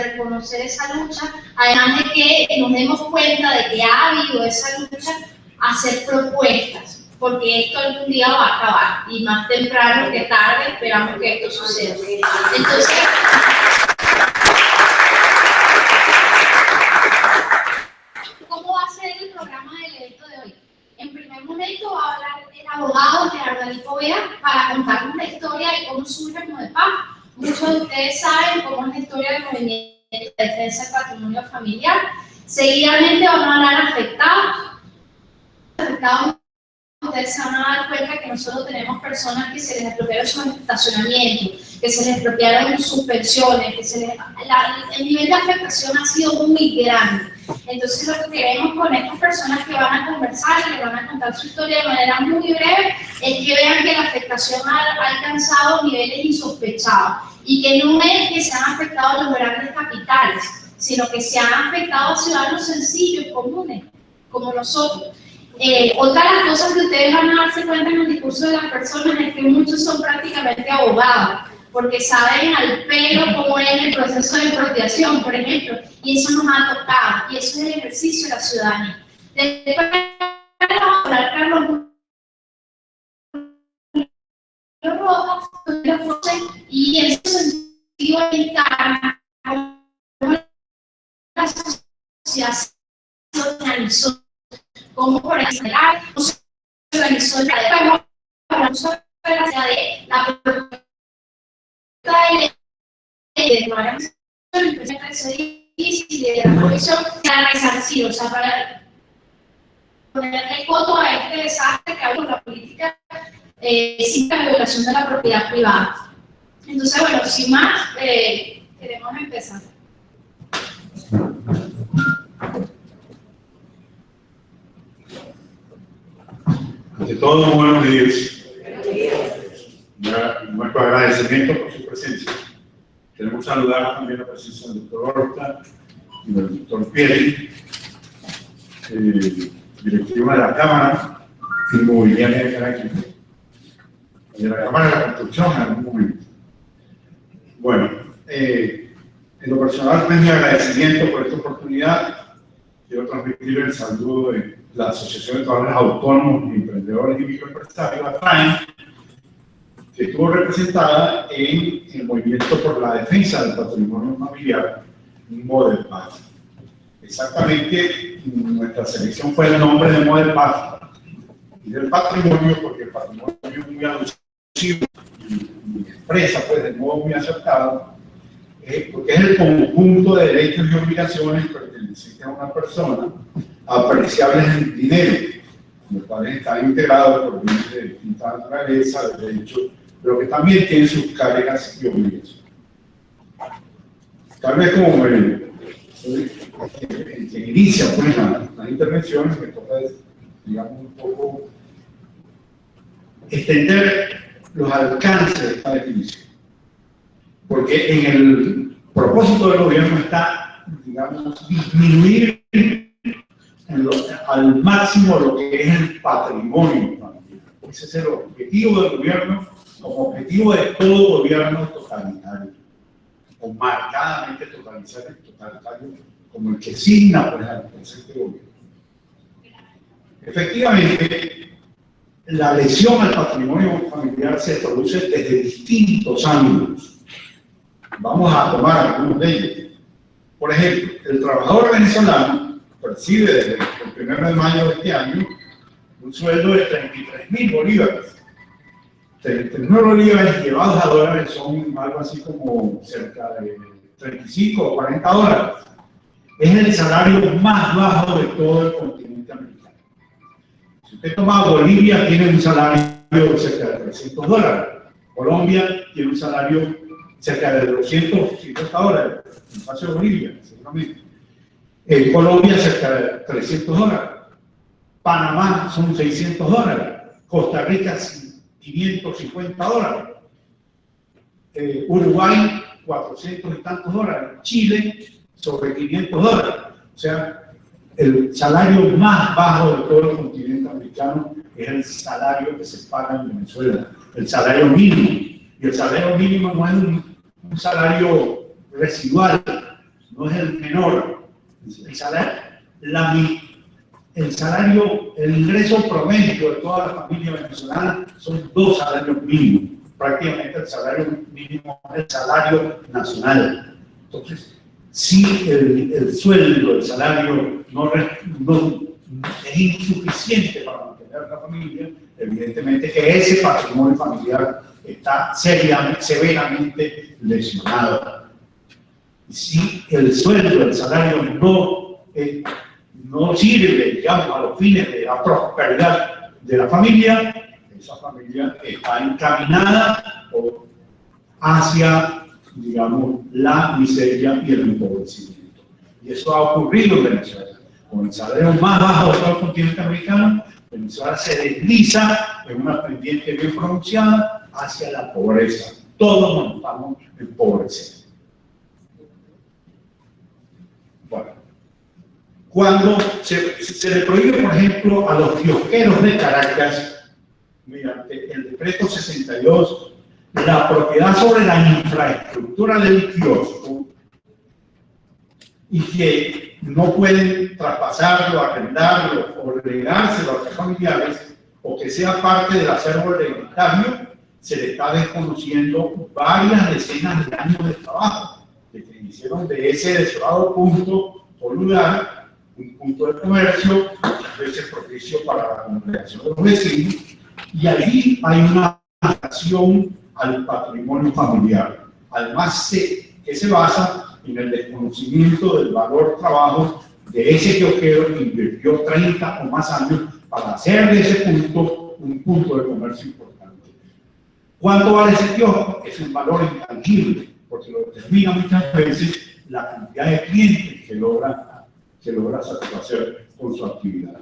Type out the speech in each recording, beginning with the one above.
reconocer esa lucha, además de que nos demos cuenta de que ha habido esa lucha, hacer propuestas, porque esto algún día va a acabar, y más temprano que tarde esperamos que esto suceda. Entonces, ¿cómo va a ser el programa del evento de hoy? En primer momento va a hablar el abogado Gerardo Alipo Vea para contarnos la historia de cómo surge el Modepaf. Muchos de ustedes saben cómo es la historia del movimiento de defensa del patrimonio familiar. Seguidamente vamos a hablar afectados. Ustedes se van a dar cuenta que nosotros tenemos personas que se les expropiaron sus estacionamientos, que se les expropiaron sus pensiones, que el nivel de afectación ha sido muy grande. Entonces lo que queremos con estas personas que van a conversar y que van a contar su historia de manera muy breve es que vean que la afectación ha alcanzado niveles insospechados y que no es que se han afectado los grandes capitales, sino que se han afectado a ciudadanos sencillos, comunes, como nosotros. Otra de las cosas que ustedes van a darse cuenta en el discurso de las personas es que muchos son prácticamente abogados, porque saben al pelo cómo es el proceso de expropiación, por ejemplo, y eso nos ha tocado, y eso es el ejercicio de la ciudadanía. Después vamos a hablar Carlos Rojas, y en ese sentido encarna cómo la sociedad se organizó, como por ejemplo se organizó el de la propuesta de la comisión para resarcir, o sea, para poner el coto a este desastre que hay con la política sin la regulación de la propiedad privada. Entonces, bueno, sin más, queremos empezar. Ante todo, buenos días. Nuestro agradecimiento por su presencia. Queremos saludar también la presencia del doctor Horta y del doctor Pieri, directivo de la Cámara Inmobiliaria de Caracas, y de la Cámara de la Construcción en algún momento. Bueno, en lo personal, mi agradecimiento por esta oportunidad. Quiero transmitir el saludo de la Asociación de Trabajadores Autónomos, Emprendedores y Microempresarios, ATRAEM, que estuvo representada en el movimiento por la defensa del patrimonio familiar, Modepaf. Exactamente, nuestra selección fue el nombre de Modepaf y del patrimonio, porque el patrimonio es muy alusivo y expresa pues, de modo muy acertado, porque es el conjunto de derechos y obligaciones pertenecientes a una persona apreciables en dinero, los cuales están integrados por bienes de distinta naturaleza, de derechos, pero que también tienen sus cargas y obligaciones. Tal vez como que inicia pues, las intervenciones, me toca, digamos, un poco extender los alcances de esta definición. Porque en el propósito del gobierno está, digamos, disminuir al máximo lo que es el patrimonio familiar. Ese es el objetivo del gobierno, como objetivo de todo gobierno totalitario, o marcadamente totalitario, como el que signa pues, al presente gobierno. Efectivamente, la lesión al patrimonio familiar se produce desde distintos ángulos. Vamos a tomar algunos de ellos. Por ejemplo, el trabajador venezolano percibe desde el 1 de mayo de este año un sueldo de 33.000 bolívares. 39 bolívares llevados a dólares son algo así como cerca de 35 o 40 dólares. Es el salario más bajo de todo el continente americano. Si usted toma Bolivia, tiene un salario de cerca de 300 dólares. Colombia tiene un salario cerca de 250 dólares, en el caso de Bolivia, seguramente. En Colombia, cerca de 300 dólares. Panamá son 600 dólares. Costa Rica, 550 dólares. Uruguay, 400 y tantos dólares. Chile, sobre 500 dólares. O sea, el salario más bajo de todo el continente americano es el salario que se paga en Venezuela, el salario mínimo. Y el salario mínimo no es un salario residual, no es el menor. El salario, el ingreso promedio de toda la familia venezolana son 2 salarios mínimos. Prácticamente el salario mínimo es el salario nacional. Entonces, si el sueldo, el salario no es insuficiente para mantener la familia, evidentemente que ese patrimonio familiar está severamente lesionado. Si el sueldo, el salario no sirve, digamos, a los fines de la prosperidad de la familia, esa familia está encaminada hacia, digamos, la miseria y el empobrecimiento. Y eso ha ocurrido en Venezuela. Con el salario más bajo de todo el continente americano, Venezuela se desliza en una pendiente bien pronunciada hacia la pobreza. Todos nos estamos empobreciendo. Bueno, cuando se le prohíbe, por ejemplo, a los kiosqueros de Caracas, mediante el decreto 62, la propiedad sobre la infraestructura del kiosco, y que no pueden traspasarlo, arrendarlo o regárselo a sus familiares, o que sea parte del acervo hereditario, se le está desconociendo varias decenas de años de trabajo, que hicieron de ese desolado punto o lugar un punto de comercio, muchas veces propicio para la congregación de los vecinos, y allí hay una afectación al patrimonio familiar. Además, que se basa en el desconocimiento del valor trabajo de ese kiosquero que invirtió 30 o más años para hacer de ese punto un punto de comercio importante. ¿Cuánto vale ese kiosco? Es un valor intangible, porque lo determina muchas veces la cantidad de clientes que logra satisfacer con su actividad.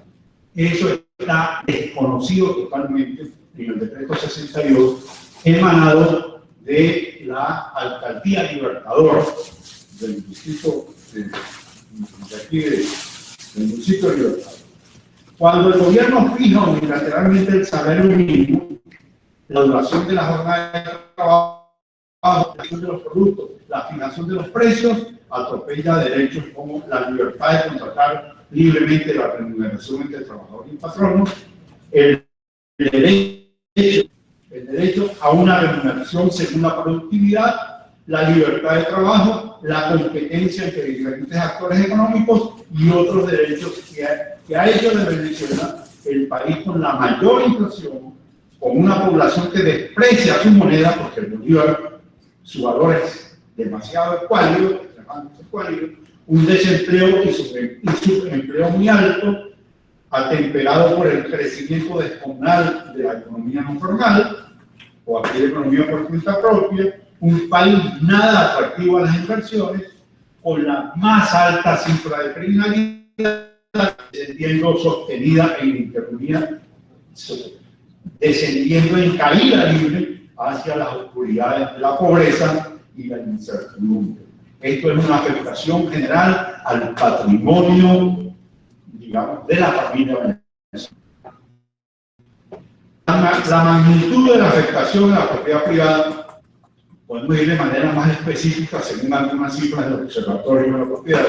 Eso está desconocido totalmente en el decreto 62, emanado de la Alcaldía Libertador del distrito del municipio de Libertador. Cuando el gobierno fija unilateralmente el salario mínimo, la duración de la jornada de trabajo, la fijación de los productos, la fijación de los precios, atropella derechos como la libertad de contratar libremente la remuneración entre trabajador y patrono, el derecho a una remuneración según la productividad, la libertad de trabajo, la competencia entre diferentes actores económicos y otros derechos que ha hecho de Venezuela el país con la mayor inflación, con una población que desprecia su moneda, porque el bolívar, su valor es demasiado escuálido, un desempleo y subempleo muy alto, atemperado por el crecimiento descomunal de la economía no formal, o aquella economía por cuenta propia, un país nada atractivo a las inversiones, con la más alta cifra de criminalidad, descendiendo sostenida e ininterrumpida, descendiendo en caída libre hacia las oscuridades de la pobreza y la incertidumbre. Esto es una afectación general al patrimonio, digamos, de la familia venezolana. La magnitud de la afectación a la propiedad privada podemos ir de manera más específica según algunas cifras del Observatorio de la Propiedad.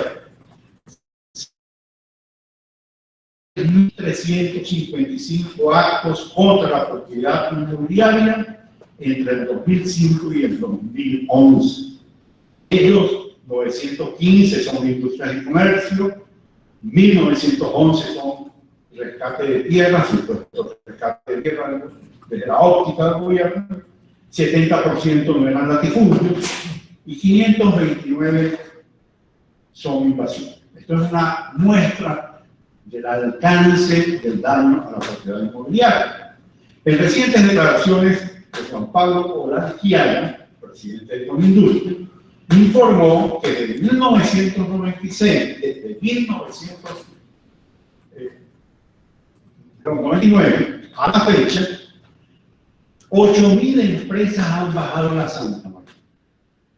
1.355 actos contra la propiedad inmobiliaria entre el 2005 y el 2011. Ellos, 915 son industrias y comercio, 1911 son rescate de tierra, supuesto rescate de tierra desde la óptica del gobierno, 70% no eran latifundios y 529 son invasiones. Esto es una muestra del alcance del daño a la propiedad inmobiliaria. En recientes declaraciones de Juan Pablo Olarquiaga, presidente de Comindustria, informó que desde 1996, desde 1999 a la fecha, 8.000 empresas han bajado a la Santa María.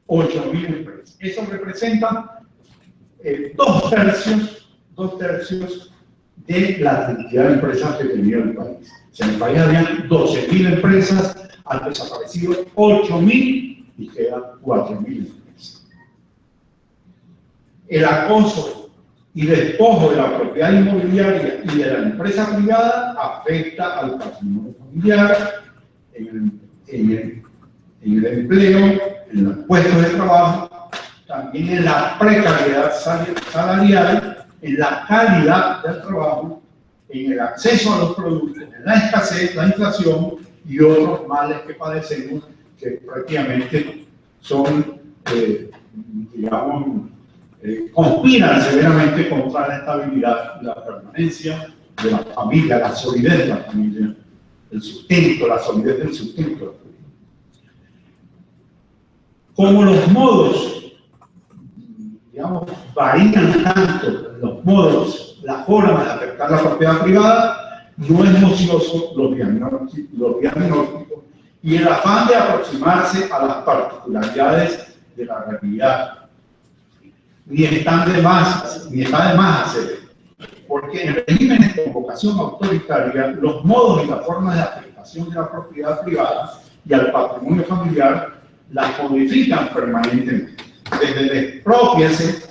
8.000 empresas. Eso representa 2/3 de la cantidad de empresas que tenía el país. Si en el país habían 12.000 empresas, han desaparecido 8.000 y quedan 4.000 empresas. el acoso y despojo de la propiedad inmobiliaria y de la empresa privada afecta al patrimonio familiar, en el empleo, en los puestos de trabajo, también en la precariedad salarial, en la calidad del trabajo, en el acceso a los productos, en la escasez, la inflación y otros males que padecemos que prácticamente son, digamos, conspiran severamente contra la estabilidad y la permanencia de la familia, la solidez de la familia, el sustento, la solidez del sustento. Como los modos, digamos, varían tanto, los modos, la forma de afectar la propiedad privada, no es ocioso los diagnósticos y el afán de aproximarse a las particularidades de la realidad. Ni está de más hacer, porque en regímenes con vocación autoritaria, los modos y las formas de afectación de la propiedad privada y al patrimonio familiar las modifican permanentemente, desde el expropiarse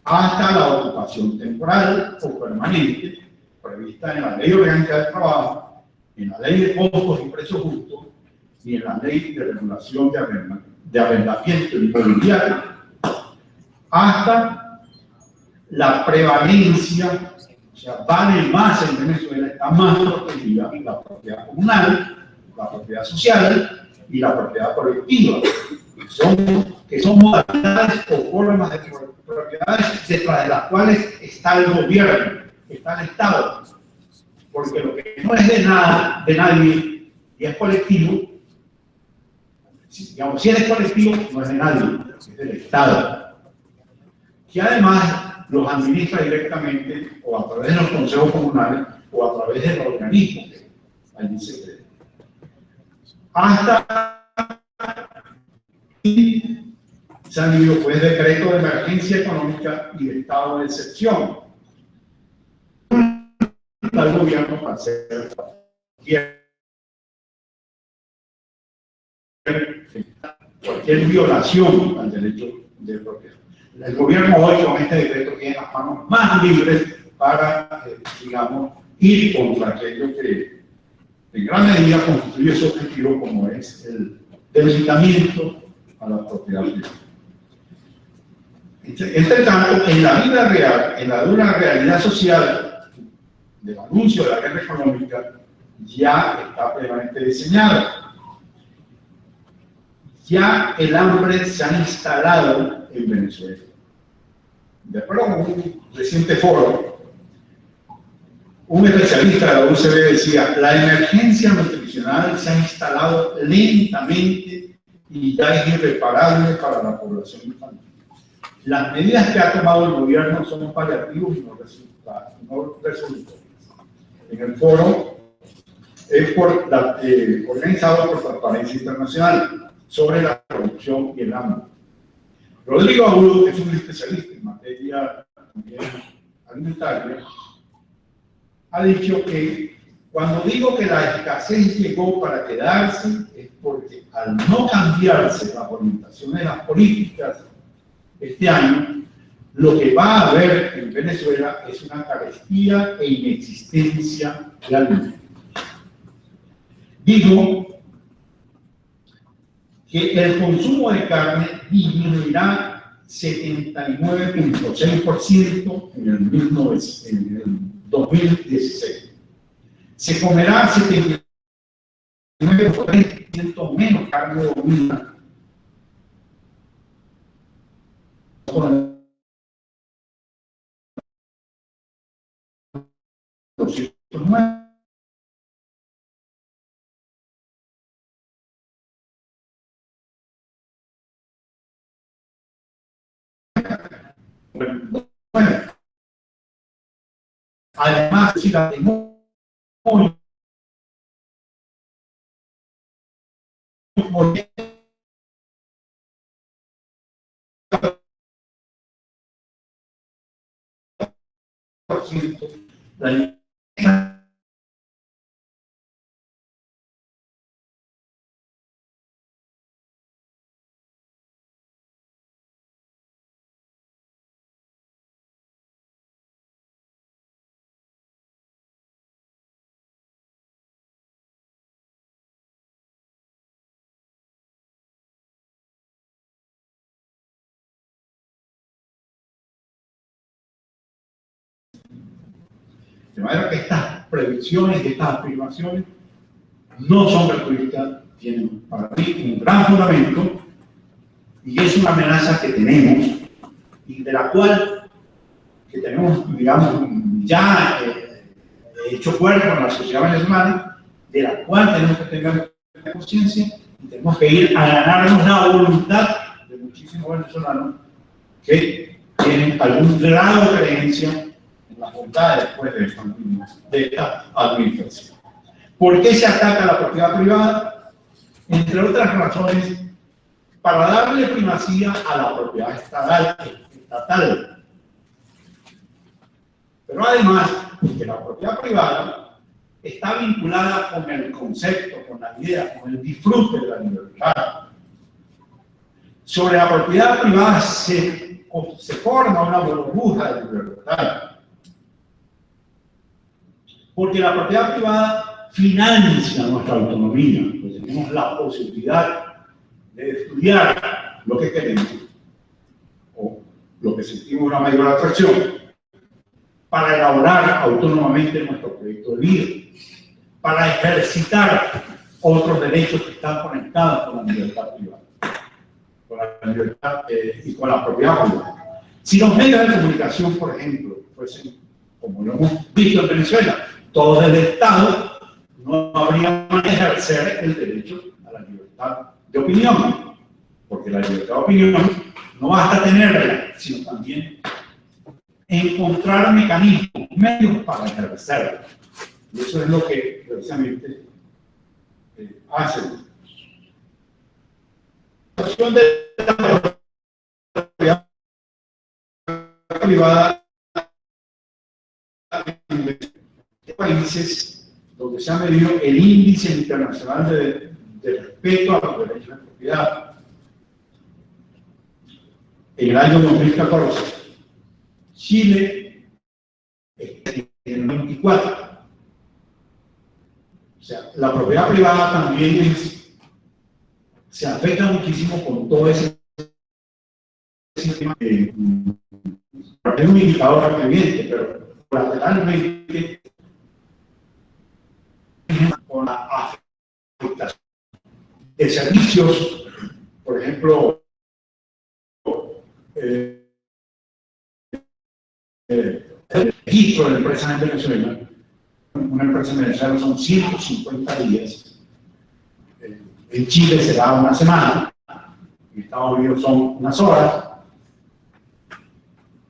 hasta la ocupación temporal o permanente, prevista en la Ley Orgánica del Trabajo, en la Ley de Costos y Precios Justos y en la Ley de Regulación de Arrendamiento Inmobiliario, hasta la prevalencia, o sea, vale más en Venezuela, está más protegida la propiedad comunal, la propiedad social y la propiedad colectiva, que son modalidades o formas de propiedades detrás de las cuales está el gobierno, está el Estado, porque lo que no es de nadie y es colectivo, digamos, si es colectivo, no es de nadie, es del Estado, que además los administra directamente o a través de los consejos comunales o a través de los organismos que allí se crean. Hasta y se han ido pues decretos de emergencia económica y de estado de excepción al gobierno para hacer cualquier violación al derecho de propiedad. El gobierno hoy con este decreto tiene las manos más libres para, digamos, ir contra aquello que en gran medida constituye su objetivo, como es el debilitamiento a la propiedad privada. Entre tanto, en la vida real, en la dura realidad social del anuncio de la guerra económica, ya está plenamente diseñado. Ya el hambre se ha instalado en Venezuela. De acuerdo con un reciente foro, un especialista de la UCB decía: la emergencia nutricional se ha instalado lentamente y ya es irreparable para la población infantil. Las medidas que ha tomado el gobierno son paliativos y no resolutorias. En el foro es organizado por Transparencia Internacional sobre la corrupción y el hambre. Rodrigo Agudo, que es un especialista en materia alimentaria, ha dicho que cuando digo que la escasez llegó para quedarse es porque al no cambiarse las orientaciones de las políticas este año, lo que va a haber en Venezuela es una carestía e inexistencia de alimentos. Digo que el consumo de carne disminuirá 79.6% en el 2016. Se comerá 79% menos carne bovina. Bueno, además, si la la De manera que estas predicciones y estas afirmaciones no son gratuitas, tienen para mí un gran fundamento y es una amenaza que tenemos y de la cual que tenemos, digamos, ya hecho cuerpo en la sociedad venezolana, de la cual tenemos que tener conciencia y tenemos que ir a ganarnos la voluntad de muchísimos venezolanos que tienen algún grado de creencia en las bondades después de esta administración. ¿Por qué se ataca la propiedad privada? Entre otras razones, para darle primacía a la propiedad estatal. Pero además, porque la propiedad privada está vinculada con el concepto, con la idea, con el disfrute de la libertad. Sobre la propiedad privada se forma una burbuja de libertad. Porque la propiedad privada financia nuestra autonomía, pues tenemos la posibilidad de estudiar lo que queremos o lo que sentimos una mayor atracción para elaborar autónomamente nuestro proyecto de vida, para ejercitar otros derechos que están conectados con la libertad privada, con la libertad y con la propiedad privada. Si los medios de comunicación, por ejemplo, fuesen, como lo hemos visto en Venezuela, todos del Estado, no habría que ejercer el derecho a la libertad de opinión, porque la libertad de opinión no basta tenerla, sino también encontrar mecanismos, medios para ejercerla. Y eso es lo que precisamente hacen. La situación de la propiedad privada en países donde se ha medido el índice internacional de respeto a los derechos de propiedad. En el año 2014, Chile en el 24. O sea, la propiedad privada también se afecta muchísimo con todo ese sistema. Es un indicador evidente, pero lateralmente con la afectación de servicios, por ejemplo, el registro de empresas en Venezuela. Una empresa en Venezuela son 150 días, en Chile será una semana, en Estados Unidos son unas horas,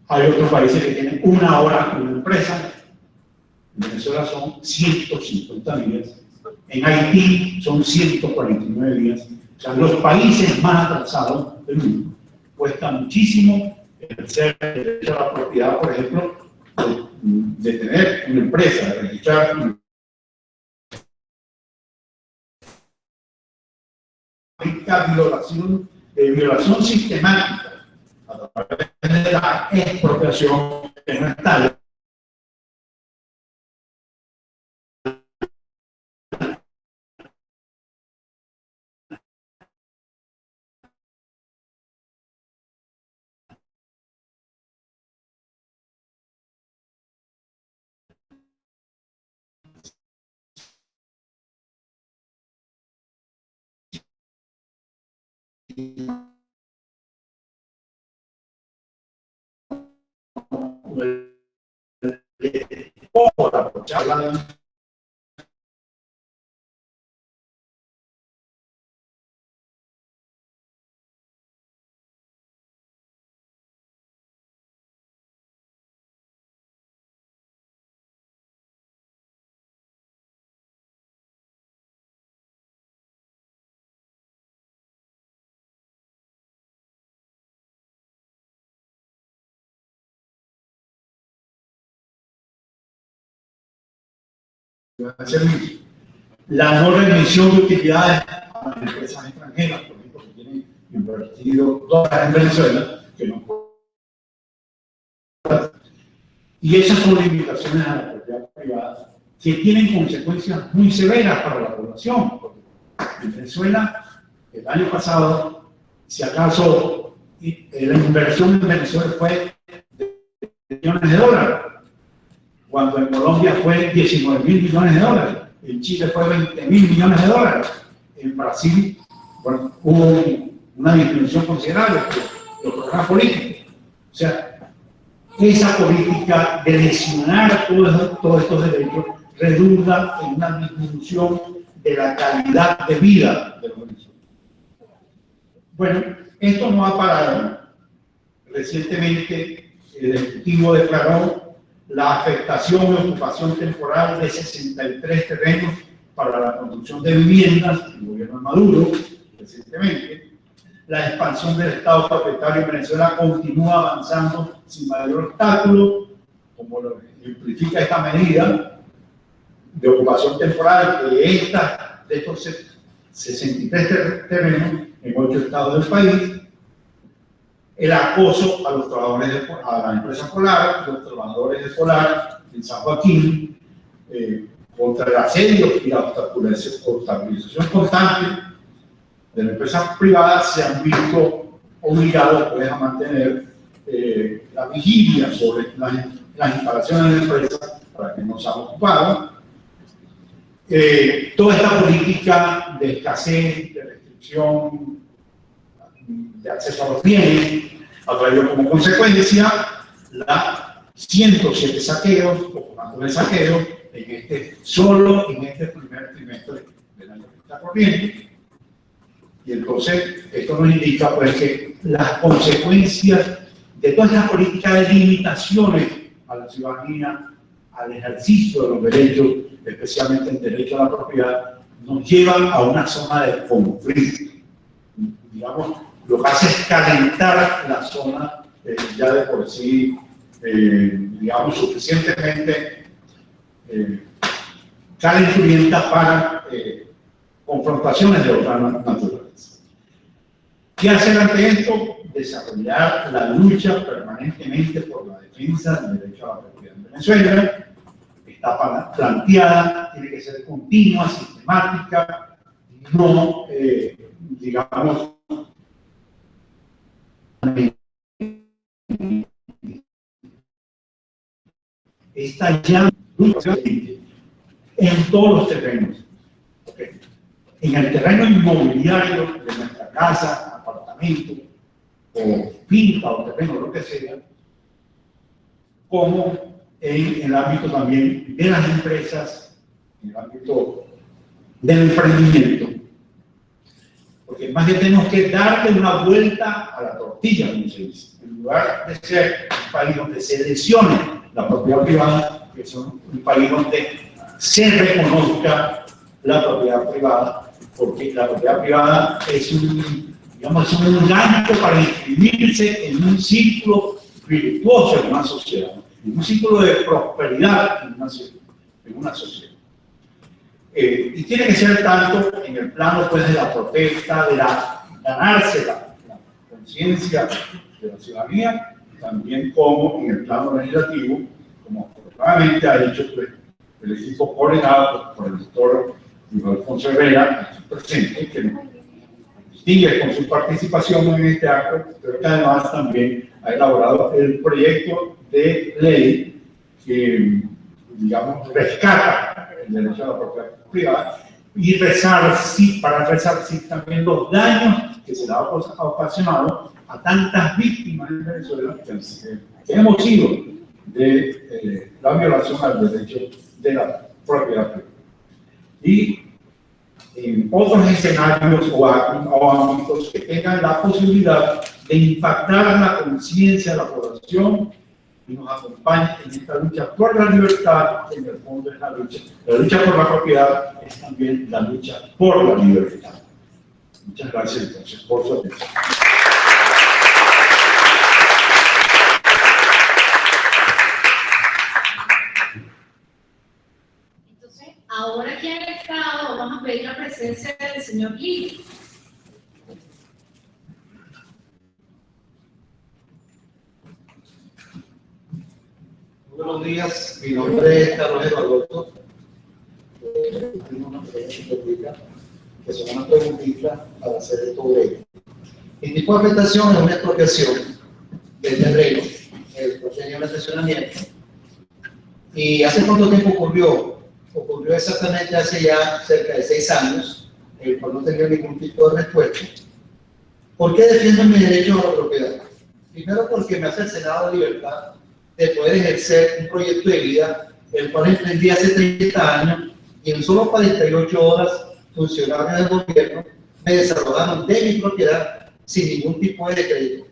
hay otros países que tienen una hora una empresa, en Venezuela son 150 días, en Haití son 149 días, o sea, los países más atrasados del mundo cuesta muchísimo ejercer el derecho a la propiedad, por ejemplo, de tener una empresa, de registrar una violación sistemática a través de la expropiación que no está. La no remisión de utilidades a las empresas extranjeras, por ejemplo, que tienen invertido dólares en Venezuela, que no pueden. Y esas son limitaciones a la propiedad privada que tienen consecuencias muy severas para la población. En Venezuela, el año pasado, si acaso la inversión en Venezuela fue de millones de dólares. cuando en Colombia fue 19.000 millones de dólares, en Chile fue 20.000 millones de dólares, en Brasil, bueno, hubo una disminución considerable de los programas políticos. O sea, esa política de lesionar todos estos derechos redunda en una disminución de la calidad de vida de los venezolanos. Bueno, esto no ha parado. Recientemente el Ejecutivo declaró la afectación y ocupación temporal de 63 terrenos para la construcción de viviendas, el gobierno de Maduro, recientemente. La expansión del Estado propietario en Venezuela continúa avanzando sin mayor obstáculo, como lo implica esta medida de ocupación temporal de estos 63 terrenos en 8 estados del país. El acoso a los trabajadores a la empresa Polar, los trabajadores de Polar en San Joaquín, contra el asedio y la obstaculización constante de la empresa privada, se han visto obligados pues, a mantener la vigilia sobre las instalaciones de la empresa para que no sean ocupadas. Toda esta política de escasez, de restricción, de acceso a los bienes, ha traído como consecuencia 107 saqueos, o más de saqueos, solo en este primer trimestre del año que está corriendo. Y entonces, esto nos indica pues, que las consecuencias de todas las políticas de limitaciones a la ciudadanía, al ejercicio de los derechos, especialmente el derecho a la propiedad, nos llevan a una zona de conflicto. Digamos, lo que hace es calentar la zona ya de por sí, digamos, suficientemente calenturienta para confrontaciones de otra naturaleza. ¿Qué hacer ante esto? Desarrollar la lucha permanentemente por la defensa del derecho a la propiedad en Venezuela. Está planteada, tiene que ser continua, sistemática, no, digamos, está ya en todos los terrenos. Okay. En el terreno inmobiliario de nuestra casa, apartamento, o finca, o terreno, lo que sea, como en el ámbito también de las empresas, en el ámbito del emprendimiento. Porque más bien tenemos que darle una vuelta a la tortilla, como se dice. En lugar de ser un país donde se lesione la propiedad privada, que es un país donde se reconozca la propiedad privada, porque la propiedad privada es un gancho para inscribirse en un círculo virtuoso en una sociedad, en un círculo de prosperidad en una sociedad. Y tiene que ser tanto en el plano pues, de la protesta, de ganarse la conciencia de la ciudadanía, también como en el plano legislativo, como afortunadamente ha dicho pues, el equipo coordinado por el doctor Alfonso Herrera, aquí presente, que nos distingue con su participación en este acto, pero que además también ha elaborado el proyecto de ley que, digamos, rescata el derecho a la propiedad privada y para resarcir también los daños que se le ha ocasionado a tantas víctimas en Venezuela que hemos sido de la violación al derecho de la propiedad privada. Y en otros escenarios o ámbitos que tengan la posibilidad de impactar la conciencia de la población y nos acompañen en esta lucha por la libertad, que en el fondo es la lucha por la propiedad es también la lucha por la libertad. Muchas gracias entonces por su atención. Ahora aquí en el Estado vamos a pedir la presencia del señor Lee. Buenos días, mi nombre es Carlos Eduardo. Tengo una pregunta, que son unas preguntitas para hacer esto breve. El tipo de afectación es una expropiación del terreno, el procedimiento de estacionamiento, ¿Y hace cuánto tiempo ocurrió? Ocurrió exactamente hace ya cerca de 6 años, el cual no tenía ningún tipo de respuesta. ¿Por qué defiendo mi derecho a la propiedad? Primero porque me hace el Senado la libertad de poder ejercer un proyecto de vida, el cual emprendí hace 30 años, y en solo 48 horas funcionarios del gobierno me desalojaron de mi propiedad sin ningún tipo de decreto,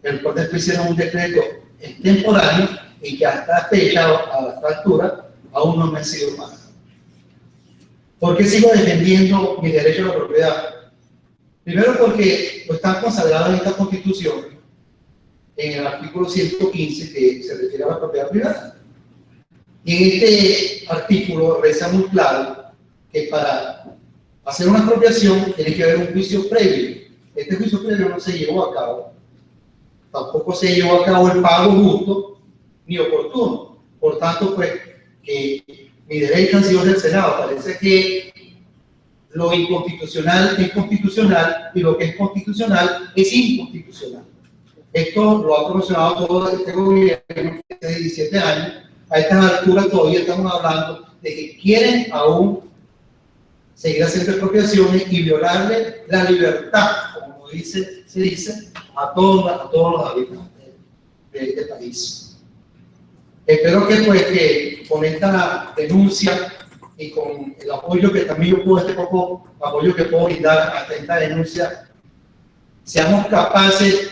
el cual después hicieron un decreto temporario y que hasta fecha, a la altura, aún no me ha sido pagado. ¿Por qué sigo defendiendo mi derecho a la propiedad? Primero porque lo están consagrados en esta Constitución, en el artículo 115, que se refiere a la propiedad privada. Y en este artículo reza muy claro que para hacer una expropiación tiene que haber un juicio previo. Este juicio previo no se llevó a cabo. Tampoco se llevó a cabo el pago justo ni oportuno. Por tanto, pues, que mi derecho ha sido del Senado. Parece que lo inconstitucional es constitucional y lo que es constitucional es inconstitucional. Esto lo ha promocionado todo este gobierno hace 17 años. A estas alturas todavía estamos hablando de que quieren aún seguir haciendo expropiaciones y violarle la libertad, como se dice, a todos los habitantes de este país. Espero que, pues, que con esta denuncia y con el apoyo que también yo puedo, este poco apoyo que puedo brindar a esta denuncia, seamos capaces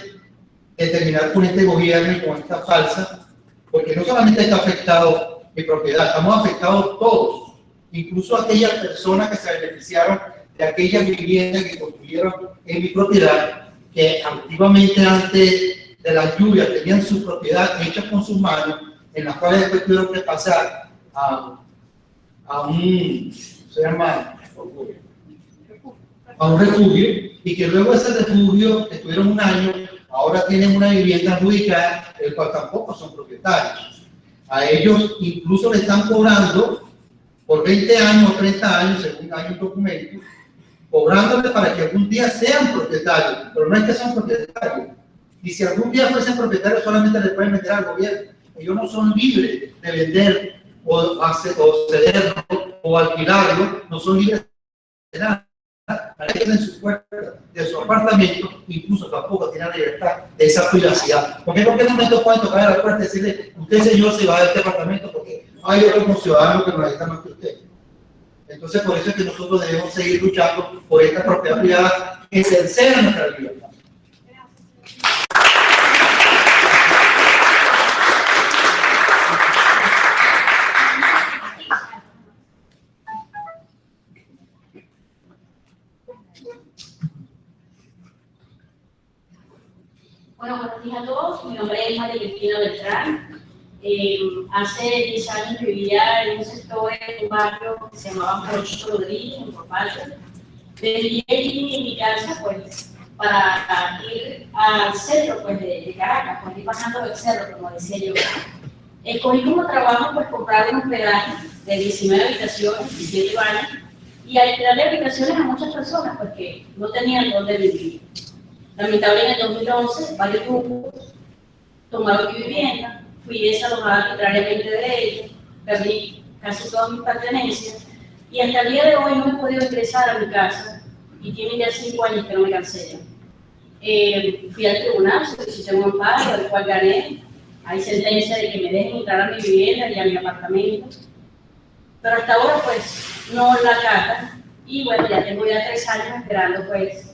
de terminar con este gobierno y con esta falsa, porque no solamente está afectado mi propiedad, estamos afectados todos, incluso aquellas personas que se beneficiaron de aquellas viviendas que construyeron en mi propiedad, que antiguamente antes de las lluvias tenían su propiedad hecha con sus manos, en las cuales después tuvieron que pasar a un refugio, y que luego de ese refugio estuvieron un año, ahora tienen una vivienda ubicada, el cual tampoco son propietarios. A ellos incluso le están cobrando por 20 años o 30 años, según hay un documento, cobrándole para que algún día sean propietarios, pero no es que sean propietarios. Y si algún día fuesen propietarios, solamente le pueden meter al gobierno. Ellos no son libres de vender o cederlo o alquilarlo, no son libres de nada. En su puerta de su apartamento, incluso tampoco tiene la libertad de esa privacidad. Porque en cualquier momento pueden tocar a la puerta y decirle: usted, señor, se va de este apartamento porque hay otros ciudadanos que nos necesitan más que usted. Entonces, por eso es que nosotros debemos seguir luchando por esta propiedad privada que cercena nuestra libertad. Bueno, buenos días a todos. Mi nombre es María Cristina Beltrán. Hace 10 años vivía en un sector, en un barrio que se llamaba Porocho Rodríguez, en Porpalta. Vendí en mi casa, pues, para ir al centro, pues, de Caracas, pues, ir pasando el cerro, como decía yo. Escogí como trabajo, pues, comprar un hospedaje de 19 habitaciones, 17 baños, y alquilarle habitaciones a muchas personas, porque no tenían dónde vivir. Lamentablemente en el 2011, varios grupos tomaron mi vivienda, fui desalojada arbitrariamente de ellos, perdí casi todas mis pertenencias y hasta el día de hoy no he podido ingresar a mi casa y tiene ya 5 años que no me cancelan. Fui al tribunal, solicité un amparo, el cual gané. Hay sentencia de que me dejen entrar a mi vivienda y a mi apartamento, pero hasta ahora pues no la acatan y bueno, ya tengo 3 años esperando pues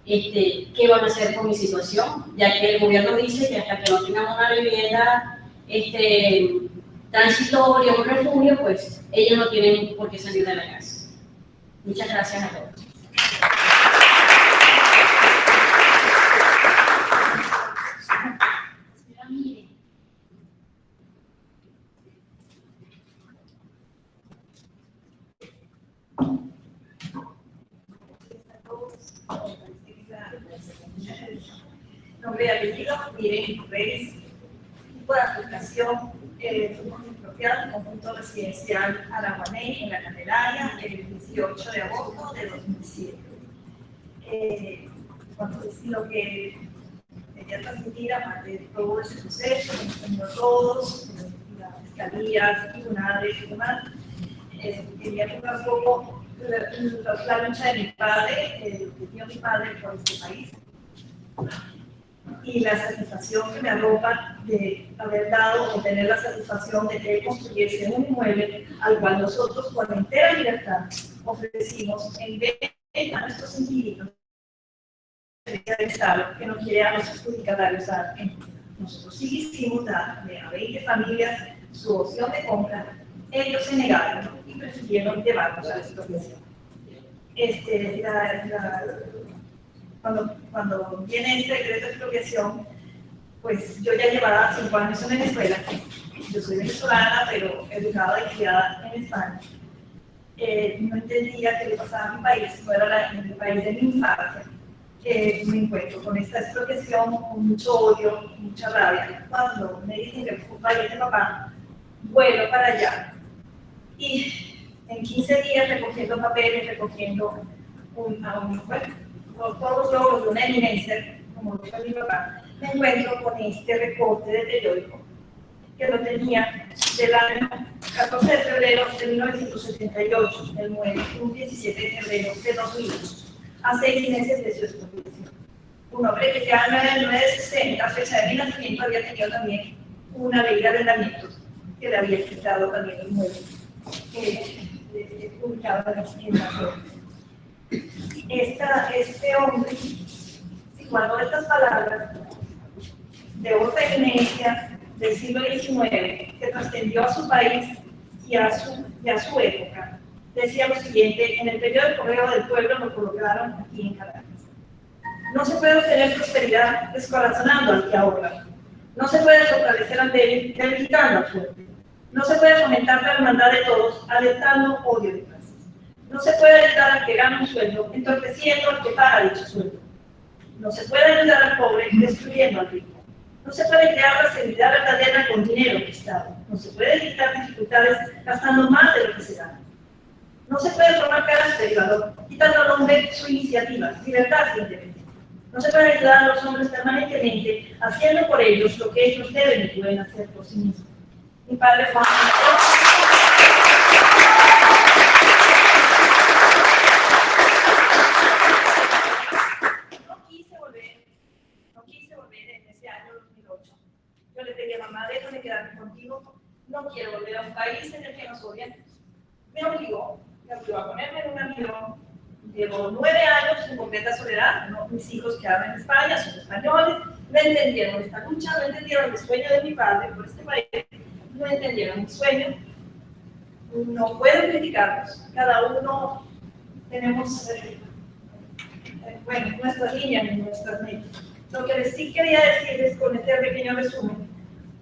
qué van a hacer con mi situación, ya que el gobierno dice que hasta que no tengamos una vivienda transitoria, un refugio, pues ellos no tienen por qué salir de la casa. Muchas gracias a todos. Nombre y apellido, Irene Pérez. Tipo de aplicación, fuimos expropiados en conjunto residencial Araguaney, en la Candelaria, el 18 de agosto de 2007. Lo que quería transmitir, aparte de todo ese proceso, como todos, fiscalías, tribunales y demás. Quería contar un poco la lucha de mi padre, que dio mi padre por este país, y la satisfacción que me arropa de haber dado o tener la satisfacción de que él construyese un inmueble al cual nosotros con entera libertad ofrecimos en vez a nuestros individuos del Estado que no quiere a los adjudicatarios a nosotros sí quisimos darle a 20 familias su opción de compra. Ellos se negaron y prefirieron llevarnos a la expropiación. Cuando viene este decreto de expropiación, pues yo ya llevaba 5 años en Venezuela. Yo soy venezolana, pero educada y criada en España. No entendía qué le pasaba a mi país, no era el país de mi infancia. Me encuentro con esta expropiación, con mucho odio, mucha rabia. Cuando me dicen que fallece papá, vuelo para allá. Y en 15 días recogiendo papeles, recogiendo todos los logros de una eminencia, como lo fue mi papá, me encuentro con este reporte de periódico que lo tenía del año 14 de febrero de 1978, el muere un 17 de febrero de 2000, a 6 meses de su expropiación. Un hombre que ya en 1960, fecha de mi nacimiento, había tenido también una ley de arrendamientos que le había quitado también el mueble, publicado en la Este hombre, guardó estas palabras de otra eminencia del siglo XIX que trascendió a su país y a su época. Decía lo siguiente: en el periodo del Correo del Pueblo lo colocaron aquí en Caracas. No se puede obtener prosperidad descorazonando al que ahorra. No se puede fortalecer al débil debilitando al fuerte. No se puede fomentar la hermandad de todos alentando odio de clases. No se puede ayudar al que gana un sueldo entorpeciendo al que paga dicho sueldo. No se puede ayudar al pobre destruyendo al rico. No se puede crear la seguridad verdadera con dinero prestado. No se puede evitar dificultades gastando más de lo que se gana. No se puede formar carácter y valor quitando al hombre su iniciativa, libertad e independencia. No se puede ayudar a los hombres permanentemente haciendo por ellos lo que ellos deben y pueden hacer por sí mismos. Mi padre fue No quise volver en ese año 2008. Yo le pedí a mamá, déjame quedarme contigo, no quiero volver a un país en el que nos odian. Me obligó a ponerme en un avión. Llevo 9 años en completa soledad, ¿no? Mis hijos que hablan en España son españoles, no entendieron esta lucha, no entendieron el sueño de mi padre por este país, no entendieron mi sueño. No puedo criticarlos, cada uno tenemos nuestras líneas y nuestras metas. Lo que les sí quería decirles con este pequeño resumen,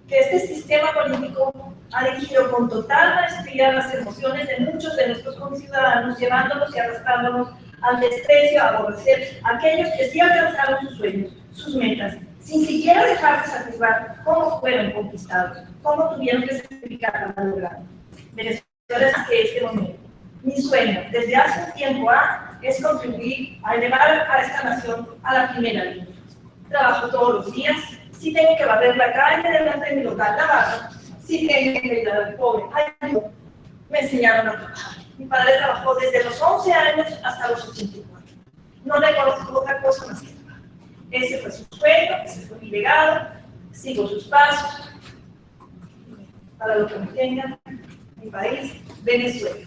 que este sistema político ha dirigido con total maestría las emociones de muchos de nuestros conciudadanos, llevándonos y arrastrándonos al desprecio, a aborrecer a aquellos que sí alcanzaron sus sueños, sus metas, sin siquiera dejarse atisbar cómo fueron conquistados, cómo tuvieron que sacrificar para lograrlo. Venezuela es que este momento. Mi sueño, desde hace un tiempo es contribuir a elevar a esta nación a la primera línea. Trabajo todos los días, si tengo que barrer la calle delante de mi local, lavarla, si tengo que ayudar al pobre, ayudo. Me enseñaron a trabajar. Mi padre trabajó desde los 11 años hasta los 84. No le conozco otra cosa más que trabajar. Ese fue su sueño, ese fue mi legado, sigo sus pasos. Para lo que me tengan, mi país, Venezuela.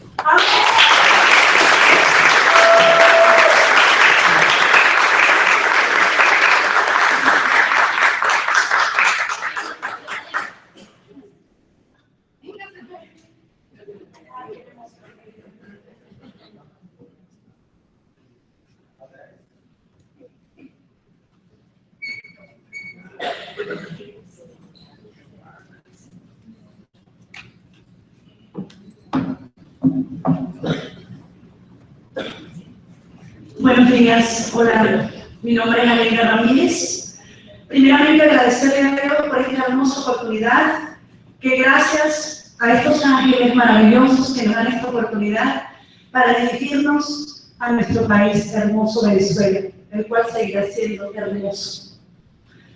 Buenos días, hola, mi nombre es Aleida Ramírez. Primeramente agradecerle a Dios por esta hermosa oportunidad, que gracias a estos ángeles maravillosos que nos dan esta oportunidad para dirigirnos a nuestro país hermoso Venezuela, el cual seguirá siendo hermoso.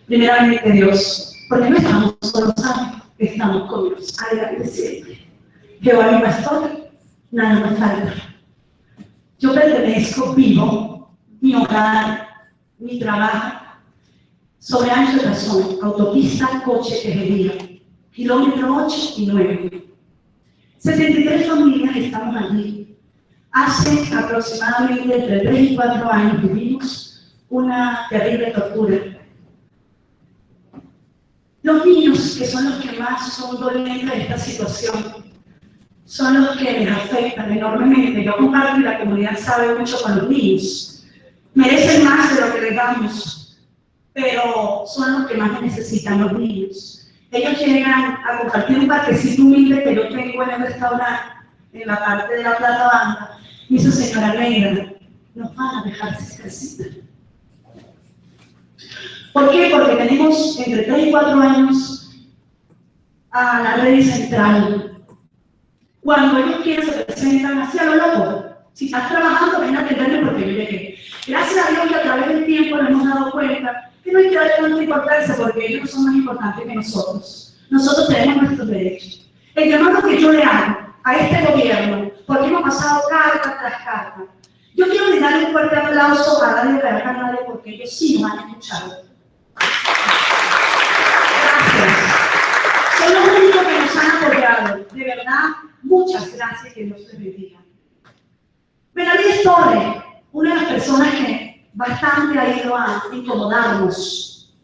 Primeramente Dios, porque no estamos con los ángeles, estamos con Dios. Adelante siempre. Jehová mi pastor, nada me falta. Yo pertenezco, vivo, mi hogar, mi trabajo, sobre ancho de razón, autopista, coche, tejería, kilómetro 8 y 9. 73 familias estamos allí. Hace aproximadamente entre 3 y 4 años vivimos una terrible tortura. Los niños, que son los que más son dolientes de esta situación, son los que les afectan enormemente. Yo comparto y la comunidad sabe mucho con los niños. Merecen más de lo que les damos, pero son los que más necesitan los niños. Ellos llegan a compartir un parquecito humilde que yo tengo en el restaurante, en la parte de la plata banda, y dice: señora Negra, nos van a dejar sin casita. ¿Por qué? Porque tenemos entre 3 y 4 años a la red central. Cuando ellos quieren se presentan hacia lo loco. Si estás trabajando, ven a atenderme porque yo llegué. Gracias a Dios que a través del tiempo nos hemos dado cuenta que no hay que darle tanta importancia porque ellos no son más importantes que nosotros. Nosotros tenemos nuestros derechos. El llamado que yo le hago a este gobierno, porque hemos pasado carta tras carta, yo quiero darle un fuerte aplauso a Radio Caracas Radio porque ellos sí nos han escuchado. Gracias. Son los únicos que nos han apoyado. De verdad, muchas gracias, que Dios les bendiga. Benavides Torres, una de las personas que bastante ha ido a incomodarnos,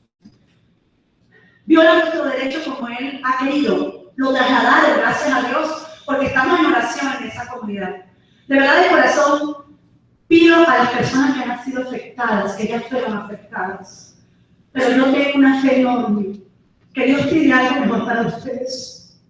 viola nuestro derecho como él ha querido, lo trasladaron, gracias a Dios, porque estamos en oración en esa comunidad. De verdad, de corazón, pido a las personas que han sido afectadas, que ya fueron afectadas, pero yo tengo una fe enorme, que Dios tiene algo mejor para ustedes.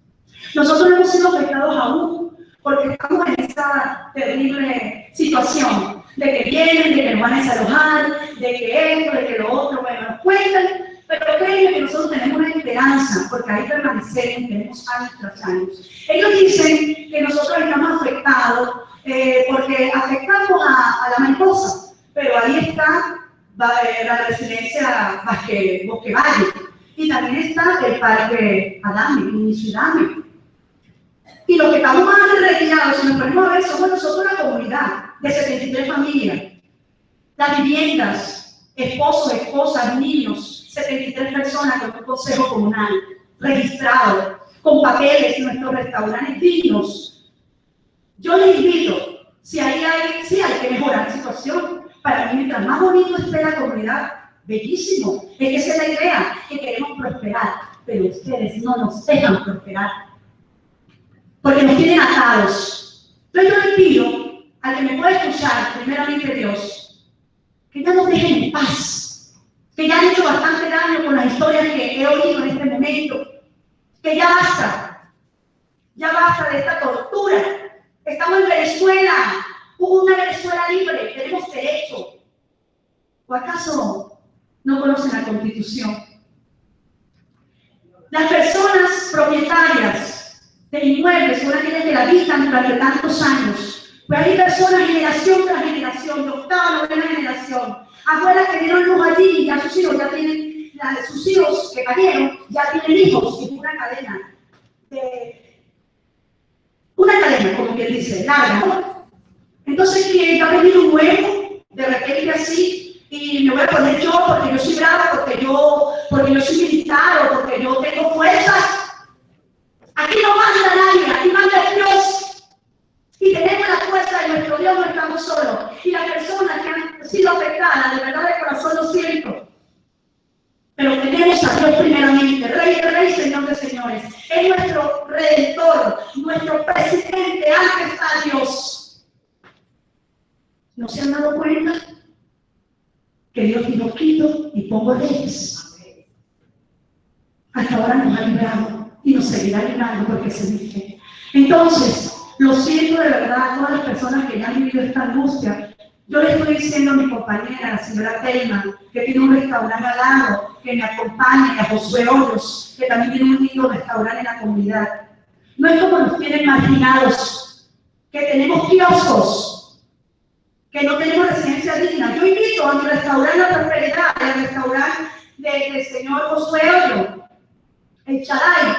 Nosotros no hemos sido afectados aún, porque estamos en esta terrible situación de que vienen, de que nos van a desalojar, de que esto, de que lo otro, bueno, nos cuentan, pero créanme que nosotros tenemos una esperanza, porque ahí permanecemos, tenemos años tras años. Ellos dicen que nosotros estamos afectados porque afectamos a la mariposa, pero ahí está la residencia Bosque Valle, y también está el parque Adame, Inicio Adame. Y los que estamos más retirados, si nos ponemos a ver, somos nosotros la comunidad de 73 familias. Las viviendas, esposos, esposas, niños, 73 personas con un consejo comunal registrado, con papeles en nuestros restaurantes dignos. Yo les invito, si hay que mejorar la situación, para que mientras más bonito esté la comunidad, bellísimo. Es que esa es la idea, que queremos prosperar, pero ustedes no nos dejan prosperar, porque nos tienen atados. Entonces yo les pido al que me pueda escuchar, primeramente Dios, que ya nos dejen en paz, que ya han hecho bastante daño con las historias que he oído en este momento, que ya basta de esta tortura. Estamos en Venezuela, hubo una Venezuela libre, tenemos derecho. ¿O acaso no conocen la Constitución? Las personas propietarias de inmuebles son aquellas que la habitan durante tantos años. Pues hay personas generación tras generación, de octava, novena generación, abuelas que dieron luz allí, ya sus hijos ya tienen, sus hijos que parieron, ya tienen hijos, y una cadena, como quien dice, larga, ¿no? Entonces, ¿quién va a venir un huevo de repente así? Y me voy a poner yo porque yo soy brava, porque yo soy militar o porque yo tengo fuerzas. Aquí no manda nadie, aquí manda Dios. Y tenemos la fuerza de nuestro Dios, no estamos solos. Y las personas que han sido afectadas, de verdad de corazón lo siento. Pero tenemos a Dios primeramente, Rey de Reyes, Señor de Señores. Es nuestro Redentor, nuestro Presidente, antes está Dios. ¿No se han dado cuenta? Que Dios dijo: quito y pongo leyes. Hasta ahora nos ha librado y nos seguirá librando porque se dice. Entonces, lo siento de verdad a todas las personas que ya han vivido esta angustia. Yo le estoy diciendo a mi compañera, la señora Telma, que tiene un restaurante al lado, que me acompañe, a Josué Hoyos, que también tiene un lindo restaurante en la comunidad. No es como nos tienen marginados, que tenemos kioscos, que no tenemos residencia digna. Yo invito a mi restaurante La Prosperidad, al restaurante del señor Josué Hoyos, el Charay,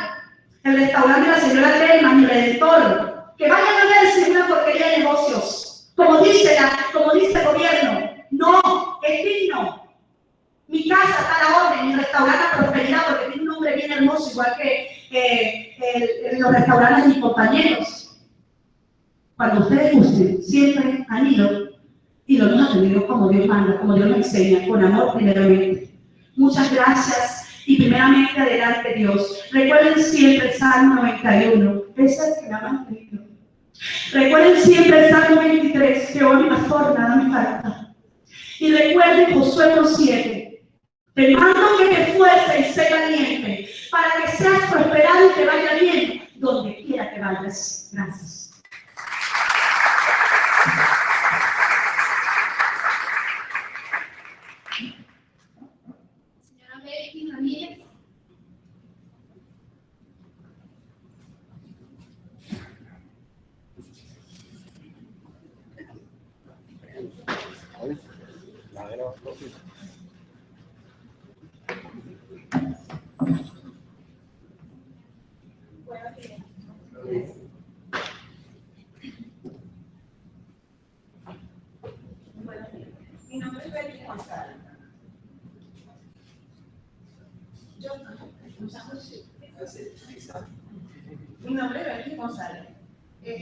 el restaurante de la señora Telma, mi redentor, que vayan a ver si es una porquería de negocios, como dice el gobierno. No, es digno. Mi casa está a la orden, mi restaurante a prosperidad, porque tiene un nombre bien hermoso, igual que los restaurantes de mis compañeros. Cuando ustedes gusten, siempre han ido y lo hemos atendido como Dios manda, como Dios nos enseña, con amor primeramente. Muchas gracias y primeramente adelante Dios. Recuerden siempre el Salmo 91, ese es el que me ha mantenido. Recuerden siempre el Salmo 23, Jehová mi pastor, nada me falta. Y recuerden Josué 1:7, te mando que te esfuerces y sé valiente, para que seas prosperado y te vaya bien donde quiera que vayas. Gracias. Señora Becky Ramírez. Mi nombre es Becky González. Mi nombre es Becky González. Le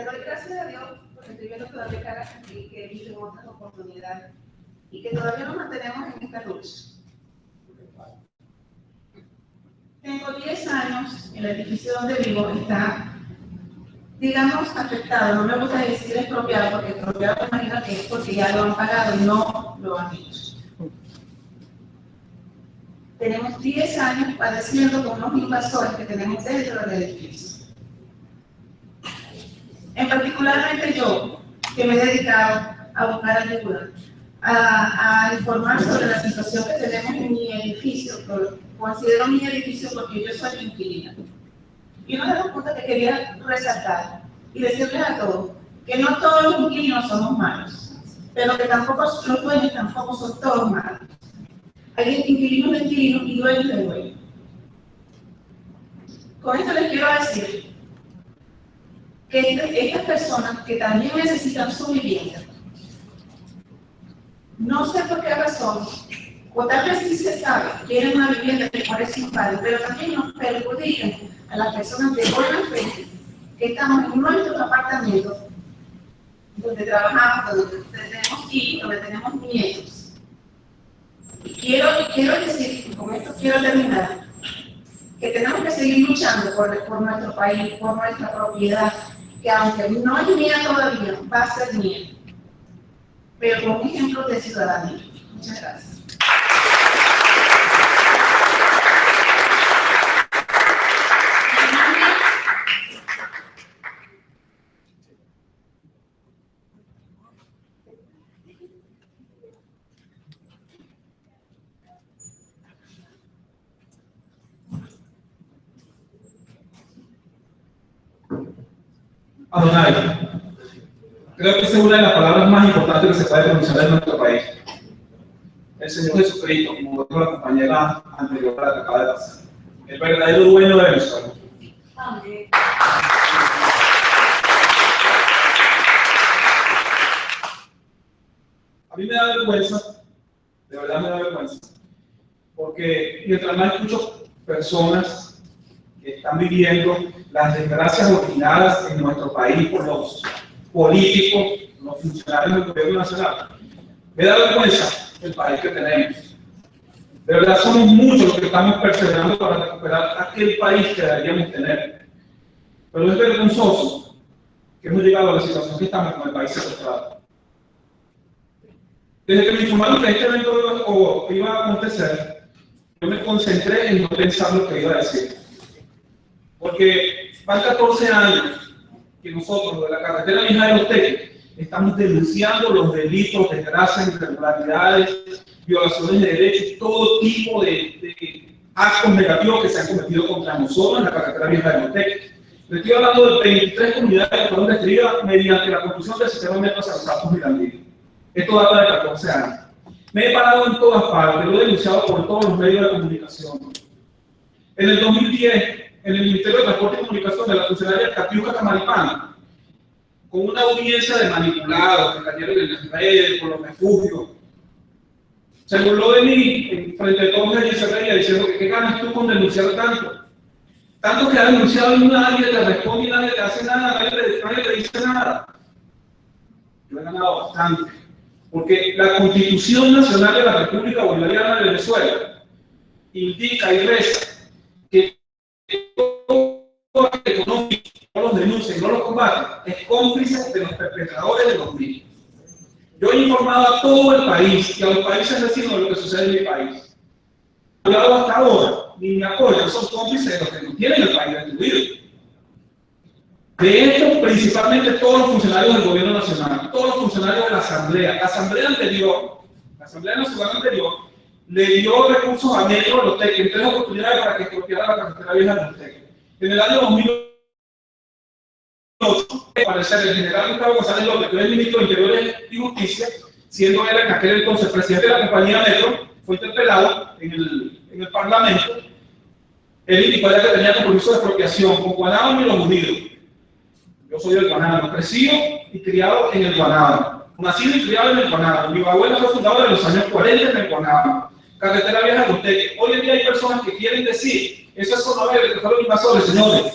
doy gracias a Dios porque estoy viendo todavía caras aquí que he visto en otras oportunidades y que todavía nos mantenemos en esta lucha. Tengo 10 años, el edificio donde vivo está, digamos, afectado. No me gusta decir expropiado porque expropiado me imagino que es porque ya lo han pagado y no lo han hecho. Tenemos 10 años padeciendo con unos invasores que tenemos dentro del edificio. En particularmente yo, que me he dedicado a buscar ayuda, a informar sobre la situación que tenemos en mi edificio, considero mi edificio porque yo soy inquilina. Y uno de los puntos que quería resaltar y decirles a todos, que no todos los inquilinos somos malos, pero que tampoco los dueños tampoco son todos malos. Hay inquilinos de inquilinos y dueños de dueños. Con esto les quiero decir que estas personas que también necesitan su vivienda, no sé por qué razón, o tal vez sí se sabe, quieren una vivienda que parece inválido, pero también nos perjudican a las personas de buena fe que estamos en nuestros apartamentos, donde trabajamos, donde tenemos hijos, donde tenemos nietos. Y quiero decir, y con esto quiero terminar, que tenemos que seguir luchando por nuestro país, por nuestra propiedad, que aunque no es mía todavía, va a ser mía, pero con ejemplos de ciudadanía. Muchas gracias. Adonai. Creo que esa es una de las palabras más importantes que se puede pronunciar en nuestro país. El Señor Jesucristo, como dijo la compañera anterior a la que acaba de pasar, el verdadero dueño de Venezuela. Amén. A mí me da vergüenza, de verdad me da vergüenza, porque mientras más escucho personas que están viviendo las desgracias originadas en nuestro país por los políticos, los funcionarios del gobierno nacional, me da vergüenza el país que tenemos. De verdad somos muchos los que estamos perseverando para recuperar aquel país que deberíamos tener. Pero es vergonzoso que hemos llegado a la situación que estamos con el país secuestrado. Desde que me informaron que este evento iba a acontecer, yo me concentré en no pensar lo que iba a decir. Porque van 14 años que nosotros, de la carretera Mijares Otegui, estamos denunciando los delitos, desgracias, irregularidades, violaciones de derechos, todo tipo de actos negativos que se han cometido contra nosotros en la carretera Mijares Otegui. Le estoy hablando de 23 comunidades que fueron destruidas mediante la construcción del sistema de metro San Santos Mirandillo. Esto data de 14 años. Me he parado en todas partes, lo he denunciado por todos los medios de comunicación. En el 2010, en el Ministerio de Transporte y Comunicación de la funcionaria Catiuca Camaripana, con una audiencia de manipulados que cayeron en las redes, por los refugios, se burló de mí frente a todos ellos y se reía diciendo que qué ganas tú con denunciar tanto. Tanto que ha denunciado y nadie te responde y nadie te hace nada, nadie te dice nada. Yo he ganado bastante, porque la Constitución Nacional de la República Bolivariana de Venezuela indica y reza que todo el que conoce, no los denuncia y no los combate, es cómplice de los perpetradores de los mismos. Yo he informado a todo el país y a los países vecinos de lo que sucede en mi país. Yo hasta ahora, ni me apoyan, son cómplices de los que no tienen el país destruido. De hecho, principalmente todos los funcionarios del gobierno nacional, todos los funcionarios de la asamblea anterior, la asamblea nacional anterior, le dio recursos a Metro de los Teques en 3 oportunidades para que expropiara la carretera vieja de los Teques. En el año 2008, al parecer, el general Gustavo González López, que es el ministro de Interior y Justicia, siendo él en aquel entonces presidente de la compañía Metro, fue interpelado en el Parlamento. Él indicó ya que tenía compromiso de expropiación con Guanábana y Los Unidos. Yo soy del Guanábana, crecido y criado en el Guanábana. Nacido y criado en el Guanábana. Mi abuela fue fundadora en los años 40 en el Guanábana. Carretera vieja de los Teques. Hoy en día hay personas que quieren decir, eso es zona verde, que fueron invasores, señores.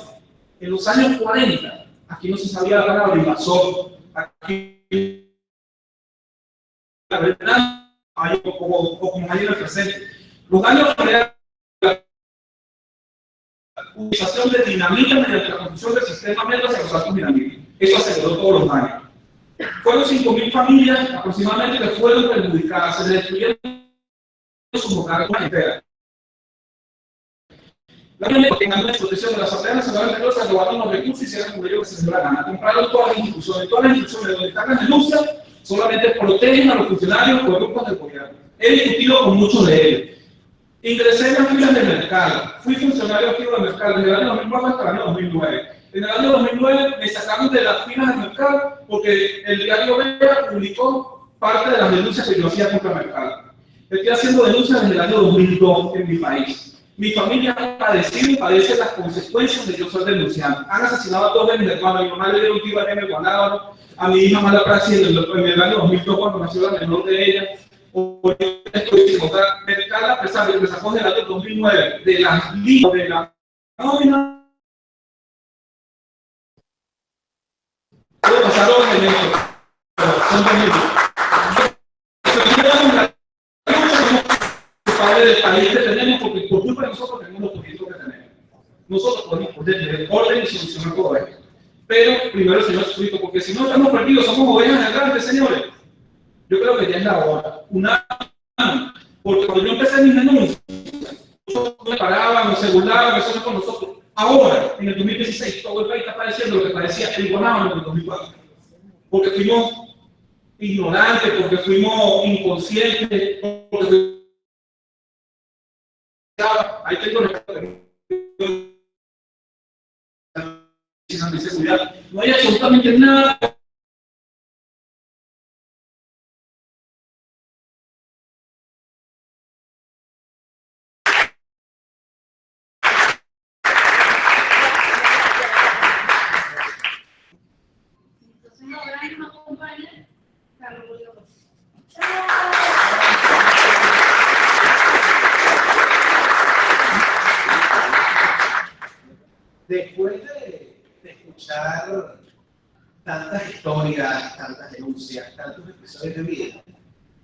En los años 40, aquí no se sabía la palabra invasor. Aquí la verdad, como hay en el presente. Los daños reales, utilización de dinamita mediante la construcción del sistema Metro hacia los altos dinamitas. Eso aceleró todos los daños. Fueron 5.000 familias aproximadamente que fueron perjudicadas, se destruyeron sus hogares enteras. La protección de la Asamblea Nacional Anterior se robaron los recursos y hicieron con ellos que se les dio la gana. Compraron todas las instituciones donde están las denuncias, solamente protegen a los funcionarios o grupos del gobierno. He discutido con muchos de ellos. Ingresé en las filas del mercado, fui funcionario activo del mercado desde el año 2004 hasta el año 2009. En el año 2009 me sacaron de las filas del mercado porque el diario Vega publicó parte de las denuncias que yo hacía contra el mercado. Estoy haciendo denuncias desde el año 2002 en mi país. Mi familia ha padecido y padece las consecuencias de yo ser denunciante. Han asesinado a 2 de mis hermanos, a mi mamá le dieron tiro en el Guanábana, a mi hija mala praxis en el año 2002 cuando nació la menor de ella. Hoy estoy sin otra mercado, a pesar de que me sacó del año 2009 de las listas de la nómina. Puedo pasar los elementos, son temibles. Del país que tenemos, porque por culpa de nosotros tenemos los proyectos que tenemos. Nosotros podemos poner orden y solucionar todo esto. Pero primero el Señor Jesucristo, porque si no estamos perdidos, somos ovejas errantes, señores. Yo creo que ya es la hora. Porque cuando yo empecé mis denuncias, no me paraban, no se burlaban, eso no es con nosotros. Ahora, en el 2016, todo el país está padeciendo lo que parecía el Guanábana en el 2004. Porque fuimos ignorantes, porque fuimos inconscientes, porque fuimos... Ahí tengo seguridad. No hay absolutamente nada. Entonces ahora nos acompaña Carlos Julio. Después de escuchar tantas historias, tantas denuncias, tantos episodios de vida,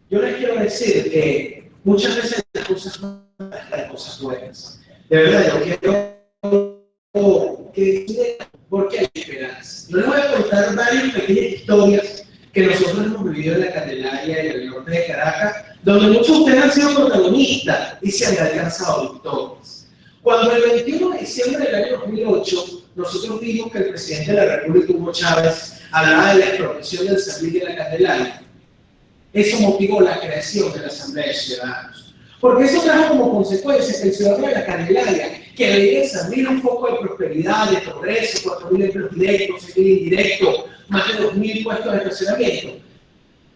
yo les quiero decir que muchas veces las cosas malas, las cosas buenas. De verdad, yo quiero que porque hay esperanza. Yo les voy a contar varias pequeñas historias que nosotros hemos vivido en la Candelaria y en el norte de Caracas, donde muchos de ustedes han sido protagonistas y se han alcanzado victorias. Cuando el 21 de diciembre del año 2008, nosotros vimos que el presidente de la República, Hugo Chávez, hablaba de la expropiación del San Miguel de la Candelaria, eso motivó la creación de la Asamblea de Ciudadanos. Porque eso trajo como consecuencia que el ciudadano de la Candelaria, que veía en San Miguel un foco de prosperidad, de progreso, 4.000 empleos directos, 6.000 indirectos, más de 2.000 puestos de estacionamiento,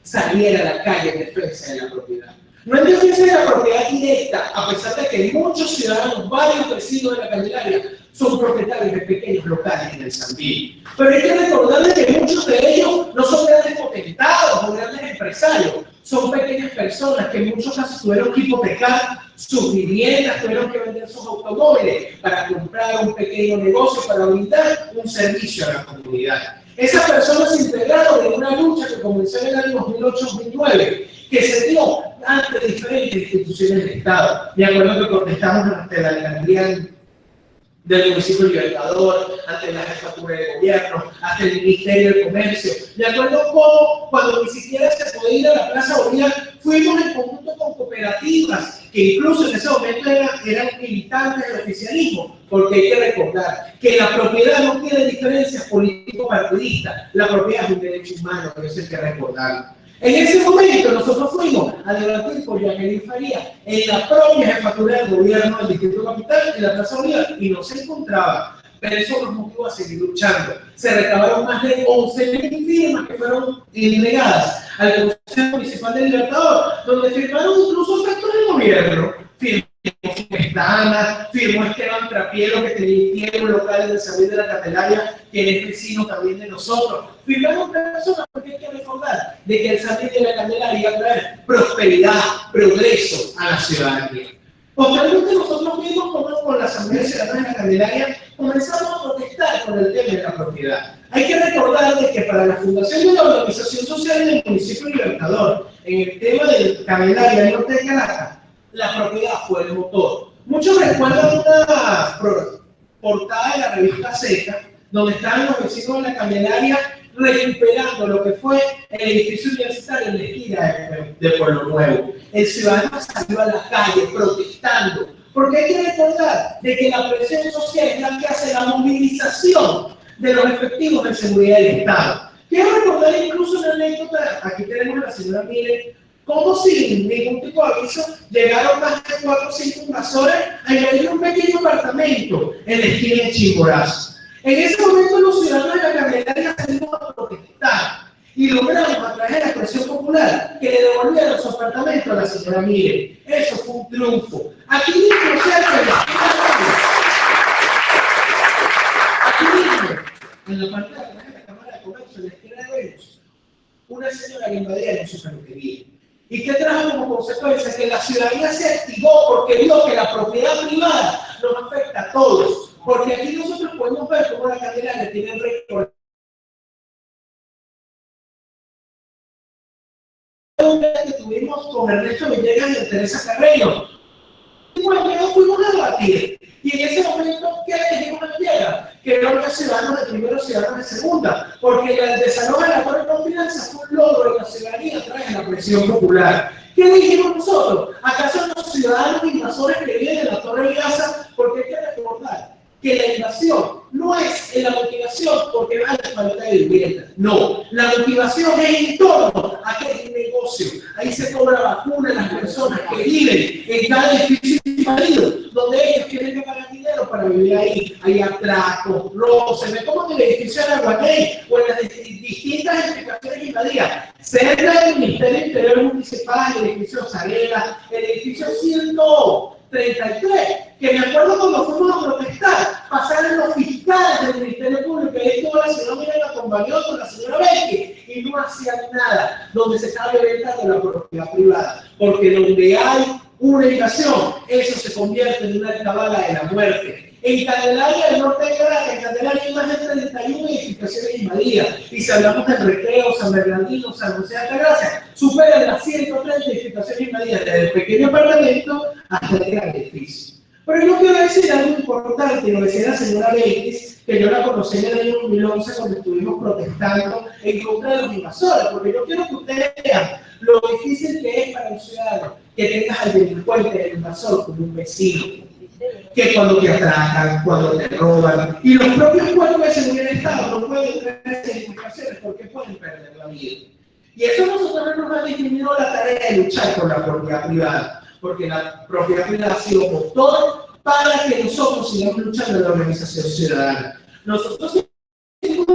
saliera a la calle en defensa de la propiedad. No en defensa de la propiedad directa, a pesar de que muchos ciudadanos, varios vecinos de la Candelaria, son propietarios de pequeños locales en el Sambil. Pero hay que recordarles que muchos de ellos no son grandes potentados o grandes empresarios, son pequeñas personas que en muchos casos tuvieron que hipotecar sus viviendas, tuvieron que vender sus automóviles para comprar un pequeño negocio, para brindar un servicio a la comunidad. Esas personas se integraron en una lucha que comenzó en el año 2008-2009, que se dio ante diferentes instituciones del Estado. Me acuerdo que protestamos ante la alcaldía del municipio Libertador, ante la jefatura de gobierno, ante el Ministerio de Comercio. Me acuerdo cómo, cuando ni siquiera se podía ir a la Plaza Bolívar, fuimos en conjunto con cooperativas, que incluso en ese momento eran militantes del oficialismo, porque hay que recordar que la propiedad no tiene diferencias político-partidistas, la propiedad es un derecho humano, eso hay que recordarlo. En ese momento nosotros fuimos a debatir con Jacqueline Faría en la propia jefatura del gobierno del Distrito Capital, en la Plaza Bolívar, y no se encontraba. Pero eso nos motivó a seguir luchando. Se recabaron más de 11.000 firmas que fueron entregadas al Consejo Municipal del Libertador, donde firmaron incluso efectos del gobierno. Firmó Pestana, firmó Esteban Trapiero, que tiene un local en el Sambil de la Candelaria, que es vecino también de nosotros. Firmaron personas, porque hay que recordar de que el Sambil de la Candelaria iba a traer prosperidad, progreso a la ciudadanía. Posteriormente nosotros mismos, con la Asamblea Ciudadana de la Candelaria, comenzamos a protestar por el tema de la propiedad. Hay que recordar de que para la fundación de la organización social del municipio Libertador, en el tema del Candelaria Norte de Caracas, la propiedad fue el motor. Muchos recuerdan una portada de la revista Seca, donde estaban los vecinos de la Candelaria recuperando lo que fue el edificio universitario en la esquina de Pueblo Nuevo. El ciudadano salió a la calle protestando, porque hay que recordar de que la presión social es la que hace la movilización de los efectivos de seguridad del Estado. Quiero recordar incluso una anécdota, aquí tenemos a la señora Mire, como sin ningún tipo de aviso llegaron más de 4 o 5 invasores a invadir un pequeño apartamento en la esquina de Chimborazo. En ese momento los ciudadanos de la Candelaria salimos a protestar y logramos a través de la presión popular que le devolvieran su apartamento a la señora Mire. Eso fue un triunfo. Aquí mismo, cerca de la en la parte de atrás de la Cámara de Comercio, en la esquina de Venus, una señora le invadía en su peluquería. ¿Y qué trajo como consecuencia? Que la ciudadanía se activó porque vio que la propiedad privada nos afecta a todos. Porque aquí nosotros podemos ver cómo la Candelaria tiene el récord que tuvimos con Ernesto Villegas y Teresa Carreño. Y bueno, fuimos a debatir. Y en ese momento, ¿qué le dijimos a Villegas? Que no había ciudadanos de primera, ciudadanos de segunda, porque el desarrollo de la Corte de Confianza fue un logro de la ciudadanía a través de la presión popular. ¿Qué dijimos nosotros? ¿Acaso los ciudadanos invasores que viven en la Torre de Gaza? Porque hay que recordar que la invasión no es en la motivación porque hay falta de vivienda. No, la motivación es en torno a que es un negocio. Ahí se cobra vacuna a las personas que viven en cada edificio invadido, donde ellos tienen que pagar dinero para vivir ahí. Hay atracos, robos, se ve como en el edificio de Araguaney o en las distintas edificaciones invadidas. Cerca del Ministerio Interior Municipal, el edificio Zarela, el edificio 133, que me acuerdo cuando fuimos a protestar, pasaron los fiscales del Ministerio Público, y ahí estuvo la señora Mira, la acompañó con la señora Becky, y no hacían nada, donde se estaba violentando la propiedad privada, porque donde hay una invasión, eso se convierte en una alcabala de la muerte. En Candelaria, del norte de Caracas, en Candelaria hay más de 31 edificaciones invadidas. Y si hablamos del Recreo, San Bernardino, San José de Altagracia, superan las 130 edificaciones invadidas, desde el pequeño apartamento hasta el gran edificio. Pero yo quiero decir algo importante, lo decía la señora Betis, que yo la conocí en el año 2011 cuando estuvimos protestando en contra de los invasores, porque yo quiero que ustedes vean lo difícil que es para un ciudadano que tengas al delincuente, al invasor, como un vecino. Que cuando te atracan, cuando te roban, y los propios cuerpos de seguridad del Estado no pueden tener esas identificaciones porque pueden perder la vida. Y eso nosotros nos ha disminuido la tarea de luchar por la propiedad privada, porque la propiedad privada ha sido motor para que nosotros sigamos luchando en la organización ciudadana. Nosotros seguimos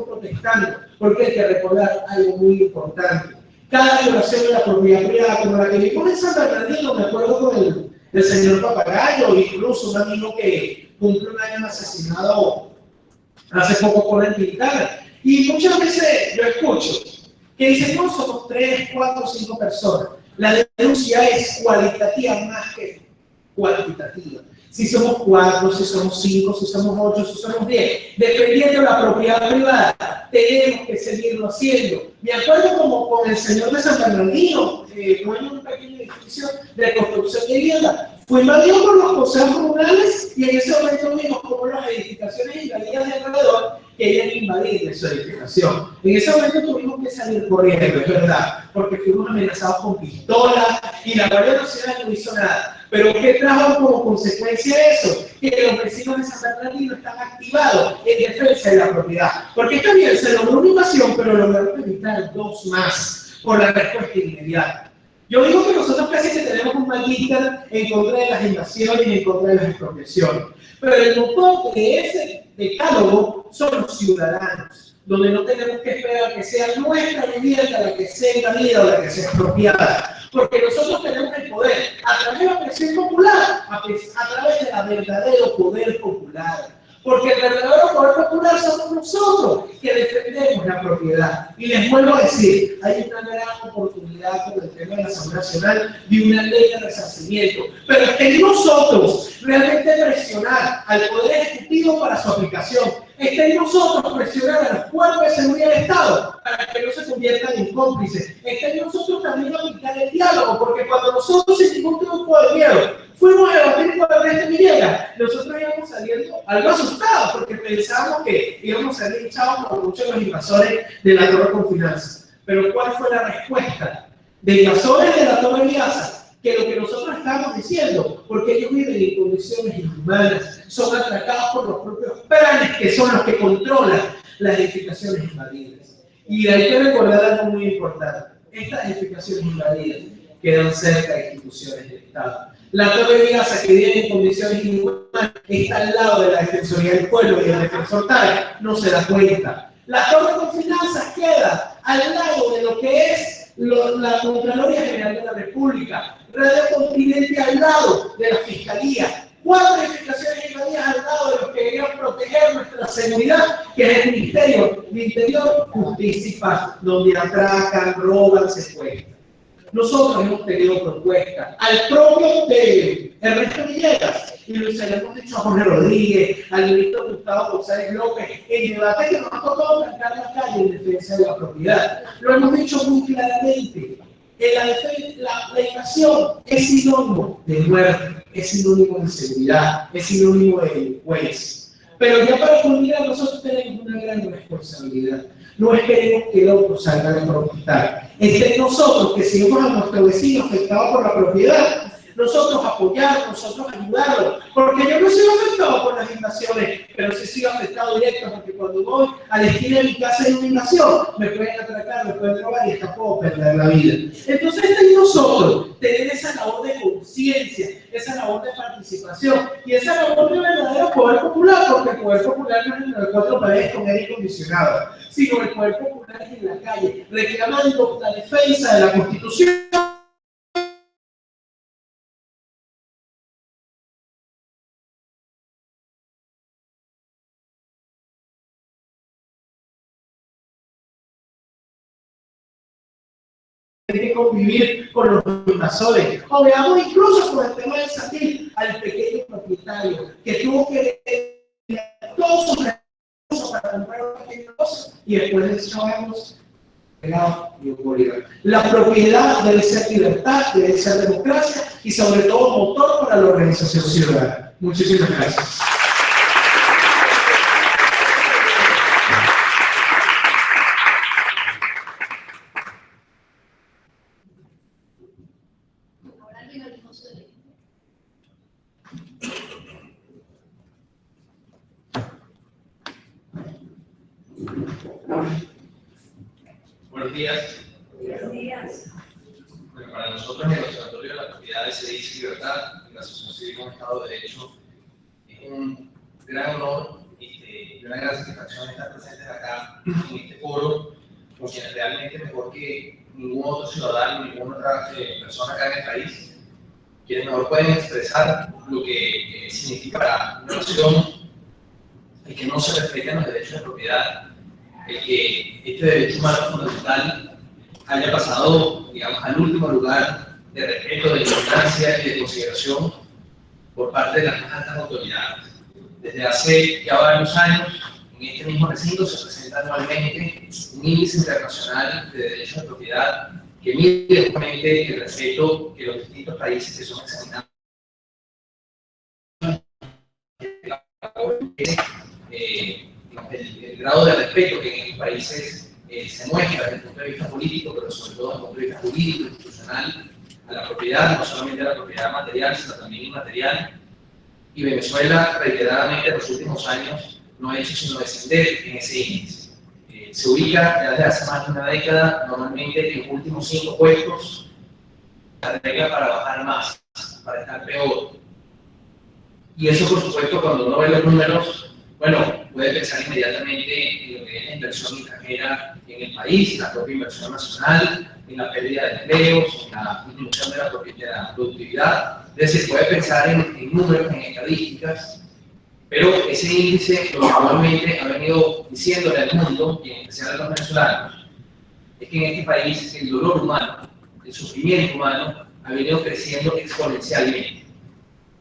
protestando, porque hay que recordar algo muy importante. cada violación de la propiedad privada, como la que vimos en San Bernardino, me acuerdo con el señor Papagayo, incluso un amigo que cumple un año asesinado hace poco por el militar. Y muchas veces yo escucho que dicen, no, somos 3, 4, 5 personas. La denuncia es cualitativa más que cuantitativa. Si somos 4, si somos 5, si somos 8, si somos 10, defendiendo la propiedad privada, tenemos que seguirlo haciendo. Me acuerdo como con el señor de San Bernardino, dueño de un pequeño edificio de construcción de vivienda. Fue invadido por los consejos comunales y en ese momento vimos como las edificaciones invadidas de alrededor querían invadir de su edificación. En ese momento tuvimos que salir corriendo, es verdad, porque fuimos amenazados con pistolas y la Guardia Nacional no hizo nada. Pero ¿qué trajo como consecuencia eso? Que los vecinos de San Bernardino están activados en defensa de la propiedad. Porque está bien, se logró una invasión, pero lograron evitar 2 más por la respuesta inmediata. Yo digo que nosotros casi que tenemos un magíster en contra de las invasiones y en contra de las expropiaciones. Pero el motor de ese decálogo son los ciudadanos, donde no tenemos que esperar que sea nuestra vivienda la que sea invadida o la que sea expropiada. Porque nosotros tenemos el poder, a través de la presión popular, a través del verdadero poder popular. Porque el verdadero poder popular somos nosotros que defendemos la propiedad. Y les vuelvo a decir, hay una gran oportunidad con el tema de la Asamblea Nacional de una ley de resarcimiento. Pero es que nosotros realmente presionar al Poder Ejecutivo para su aplicación. Está en nosotros presionar a los cuerpos de seguridad del Estado para que no se conviertan en cómplices. Está en nosotros también aplicar el diálogo, porque cuando nosotros sin ningún tipo de miedo fuimos a debatir con el resto de Villegas, nosotros íbamos saliendo algo asustados, porque pensábamos que íbamos a salir echados por muchos de los invasores de la Torre con Finanzas. Pero ¿cuál fue la respuesta? De invasores de la Torre Viasa, que lo que nosotros estamos diciendo, porque ellos viven en condiciones inhumanas, son atracados por los propios planes que son los que controlan las edificaciones invadidas. Y hay que recordar algo muy importante, estas edificaciones invadidas quedan cerca de instituciones del Estado. La Torre Viasa, que vive en condiciones inhumanas, está al lado de la Defensoría del Pueblo y el defensor tal no se da cuenta. La Torre con Finanzas queda al lado de lo que es la Contraloría General de la República, Radio Continente al lado de la Fiscalía, 4 edificaciones invadidas al lado de los que querían proteger nuestra seguridad, que es el Ministerio de Interior, Justicia y Paz, donde atracan, roban, secuestran. Nosotros hemos tenido propuestas al propio de Ernesto Villegas, y se lo hemos dicho a Jorge Rodríguez, al ministro Gustavo González López, en debate que nos ha tocado cantar en la calle en defensa de la propiedad. Lo hemos dicho muy claramente. La invasión es sinónimo de muerte, es sinónimo de inseguridad, es sinónimo de delincuencia. Pero ya para culminar, nosotros tenemos una gran responsabilidad. No esperemos que el otro salga de protestar. Es de nosotros que si vemos a nuestro vecino afectado por la propiedad, nosotros apoyarlo, nosotros ayudarlo. Porque yo no soy afectado por las invasiones, pero sí soy afectado directo, porque cuando voy a la esquina de mi casa hay una invasión, me pueden atracar, me pueden robar y hasta puedo perder la vida. Entonces está en nosotros tener esa labor de conciencia, esa labor de participación y esa labor de verdadero poder popular, porque el poder popular no es en las 4 paredes con aire acondicionado, sino el poder popular es en la calle, reclamando la defensa de la Constitución. Hay que convivir con los invasores. O veamos incluso con el tema del Satil al pequeño propietario que tuvo que tener todos sus recursos para comprar un pequeño negocio y después de sabemos y Bolívar. La propiedad debe ser libertad, debe ser democracia y sobre todo motor para la organización ciudadana. Muchísimas gracias. Buenos días. Buenos días. Bueno, para nosotros en el Observatorio de la Propiedad de Servicio y Libertad, en la Asociación Civil con Estado de Derecho, es un gran honor y una gran satisfacción estar presentes acá en este foro, porque realmente mejor que ningún otro ciudadano, ninguna otra persona acá en el país, quienes mejor pueden expresar lo que significa para una nación el que no se respeten los derechos de propiedad, el que este derecho humano fundamental haya pasado, digamos, al último lugar de respeto, de importancia y de consideración por parte de las más altas autoridades. Desde hace ya varios años, en este mismo recinto se presenta anualmente un índice internacional de derechos de propiedad que mide justamente el respeto que los distintos países que son examinados el grado de respeto que en estos países se muestra desde el punto de vista político, pero sobre todo desde el punto de vista jurídico, institucional, a la propiedad, no solamente a la propiedad material, sino también inmaterial. Y Venezuela, reiteradamente en los últimos años, no ha hecho sino descender en ese índice. Se ubica ya desde hace más de una década, normalmente en los últimos 5 puestos, la regla para bajar más, para estar peor. Y eso, por supuesto, cuando uno ve los números, bueno, puede pensar inmediatamente en lo que es la inversión extranjera en el país, en la propia inversión nacional, en la pérdida de empleos, en la disminución de la productividad. Es decir, puede pensar en números, en estadísticas, pero ese índice lo que actualmente ha venido diciéndole al mundo, y en especial a los venezolanos, es que en este país el dolor humano, el sufrimiento humano, ha venido creciendo exponencialmente.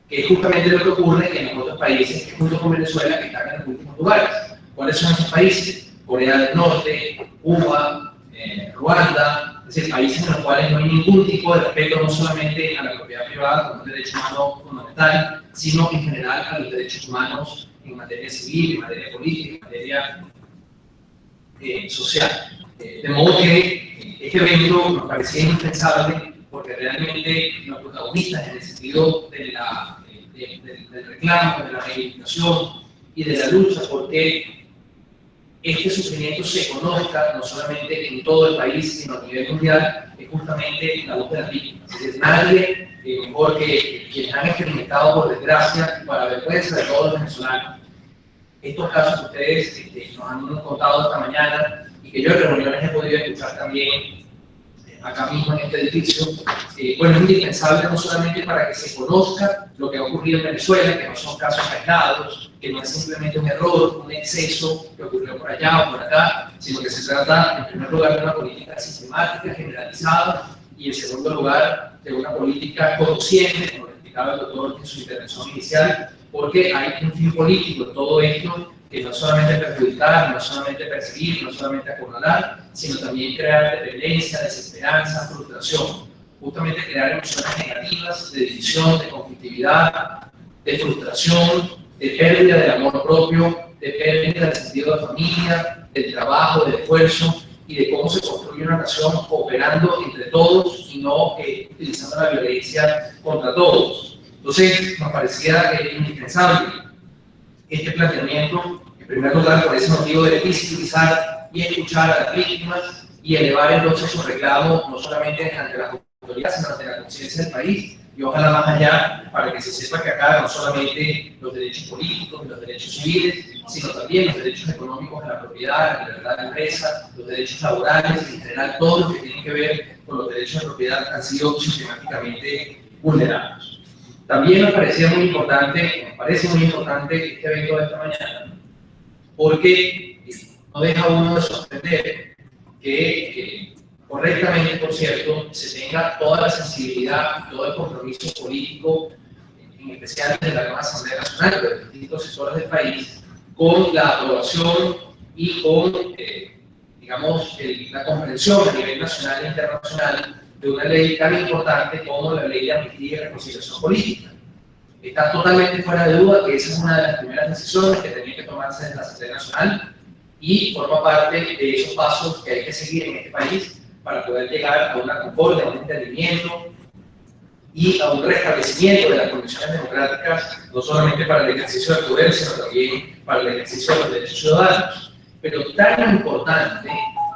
Que es justamente lo que ocurre en los otros países, junto con Venezuela, que están en los últimos lugares. ¿Cuáles son esos países? Corea del Norte, Cuba, Ruanda, es decir, países en los cuales no hay ningún tipo de respeto no solamente a la propiedad privada como un derecho humano fundamental, sino en general a los derechos humanos en materia civil, en materia política, en materia social. De modo que este evento nos parecía indispensable porque realmente los protagonistas en el sentido del reclamo, de la reivindicación y de la lucha porque este sufrimiento se conozca no solamente en todo el país, sino a nivel mundial, es justamente la voz de las víctimas. Es decir, nadie mejor que quienes han experimentado, por desgracia, para vergüenza de todos los venezolanos, estos casos que ustedes nos han contado esta mañana y que yo en reuniones he podido escuchar también acá mismo en este edificio, bueno, es indispensable no solamente para que se conozca lo que ha ocurrido en Venezuela, que no son casos aislados, que no es simplemente un error, un exceso que ocurrió por allá o por acá, sino que se trata, en primer lugar, de una política sistemática, generalizada, y en segundo lugar, de una política consciente, como lo explicaba el doctor en su intervención inicial, porque hay un fin político en todo esto, que no solamente perjudicar, no solamente perseguir, no solamente acorralar, sino también crear dependencia, desesperanza, frustración. Justamente crear emociones negativas de división, de conflictividad, de frustración, de pérdida del amor propio, de pérdida del sentido de familia, del trabajo, del esfuerzo y de cómo se construye una nación cooperando entre todos y no utilizando la violencia contra todos. Entonces, nos parecía indispensable este planteamiento, en primer lugar, por ese motivo de visibilizar y escuchar a las víctimas y elevar entonces su reclamo no solamente ante las autoridades, sino ante la conciencia del país y ojalá más allá, para que se sepa que acá no solamente los derechos políticos y los derechos civiles, sino también los derechos económicos de la propiedad, la libertad de empresa, los derechos laborales, en general todos los que tienen que ver con los derechos de propiedad han sido sistemáticamente vulnerados. También nos parecía muy importante, nos parece muy importante este evento de esta mañana, porque no deja uno de sorprender que correctamente, por cierto, se tenga toda la sensibilidad, todo el compromiso político, en especial de la nueva Asamblea Nacional, de los distintos sectores del país, con la aprobación y con, digamos, la comprensión a nivel nacional e internacional de una ley tan importante como la Ley de Amnistía y Reconciliación Política. Está totalmente fuera de duda que esa es una de las primeras decisiones que tenía que tomarse desde la Asamblea Nacional y forma parte de esos pasos que hay que seguir en este país para poder llegar a una concordia, a un entendimiento y a un restablecimiento de las condiciones democráticas, no solamente para el ejercicio del poder, sino también para el ejercicio de los derechos ciudadanos. Pero tan importante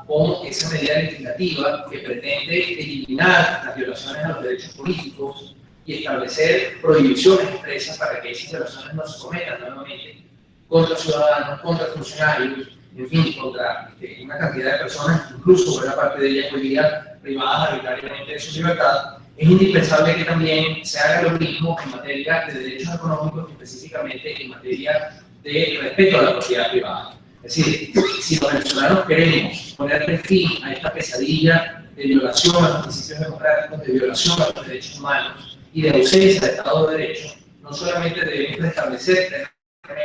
como esa medida legislativa que pretende eliminar las violaciones a los derechos políticos y establecer prohibiciones expresas para que esas violaciones no se cometan nuevamente contra ciudadanos, contra funcionarios, en fin, contra una cantidad de personas, incluso buena parte de ellas hoy día privadas arbitrariamente de su libertad, es indispensable que también se haga lo mismo en materia de derechos económicos, específicamente en materia de respeto a la propiedad privada. Es decir, si los venezolanos queremos ponerle fin a esta pesadilla de violación a los principios democráticos, de violación a los derechos humanos y de ausencia de Estado de Derecho, no solamente debemos establecer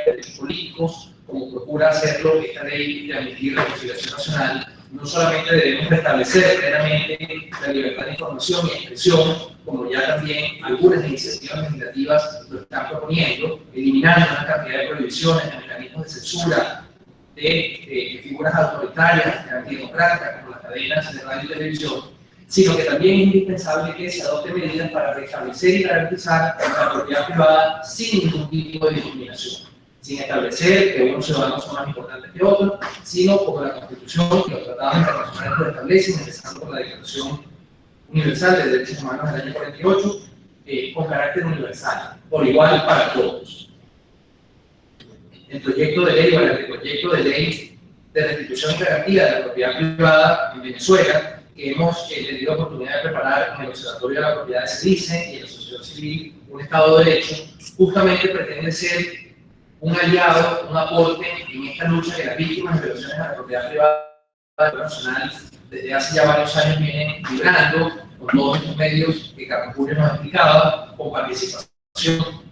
derechos políticos, como procura hacerlo esta ley de admitir la reconciliación nacional, no solamente debemos restablecer plenamente la libertad de información y expresión, como ya también algunas iniciativas legislativas lo están proponiendo, eliminando una cantidad de prohibiciones, de mecanismos de censura, de figuras autoritarias, antidemocráticas, como las cadenas de radio y televisión, sino que también es indispensable que se adopten medidas para restablecer y garantizar la propiedad privada sin ningún tipo de discriminación, sin establecer que unos ciudadanos son más importantes que otros, sino como la Constitución y los tratados internacionales lo establecen, empezando por la Declaración Universal de Derechos Humanos del año 48, con carácter universal, por igual para todos. El proyecto de ley o el anteproyecto de ley de restitución y garantía de la propiedad privada en Venezuela, que hemos tenido oportunidad de preparar en el Observatorio de la Propiedad de CEDICE y en la Asociación Civil Un Estado de Derecho, justamente pretende ser un aliado, un aporte en esta lucha que las víctimas de violaciones a la propiedad privada nacional desde hace ya varios años vienen librando con todos estos medios que Carlos Julio nos explicaba, con participación,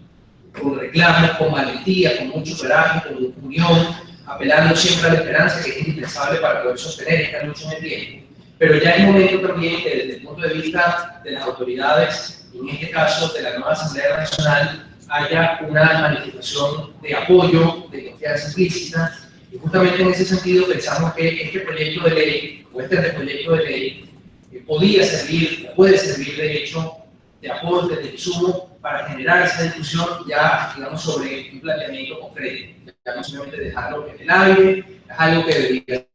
con reclamos, con valentía, con mucho coraje, con unión, apelando siempre a la esperanza que es indispensable para poder sostener esta lucha en el tiempo. Pero ya hay momento también que desde el punto de vista de las autoridades, en este caso de la nueva Asamblea Nacional, haya una manifestación de apoyo, de confianza implícita, y justamente en ese sentido pensamos que este proyecto de ley, o este anteproyecto de ley, podía servir, puede servir de hecho, de aporte, de insumo, para generar esa discusión ya, digamos, sobre un planteamiento concreto. Ya no simplemente dejarlo en el aire, es algo que debería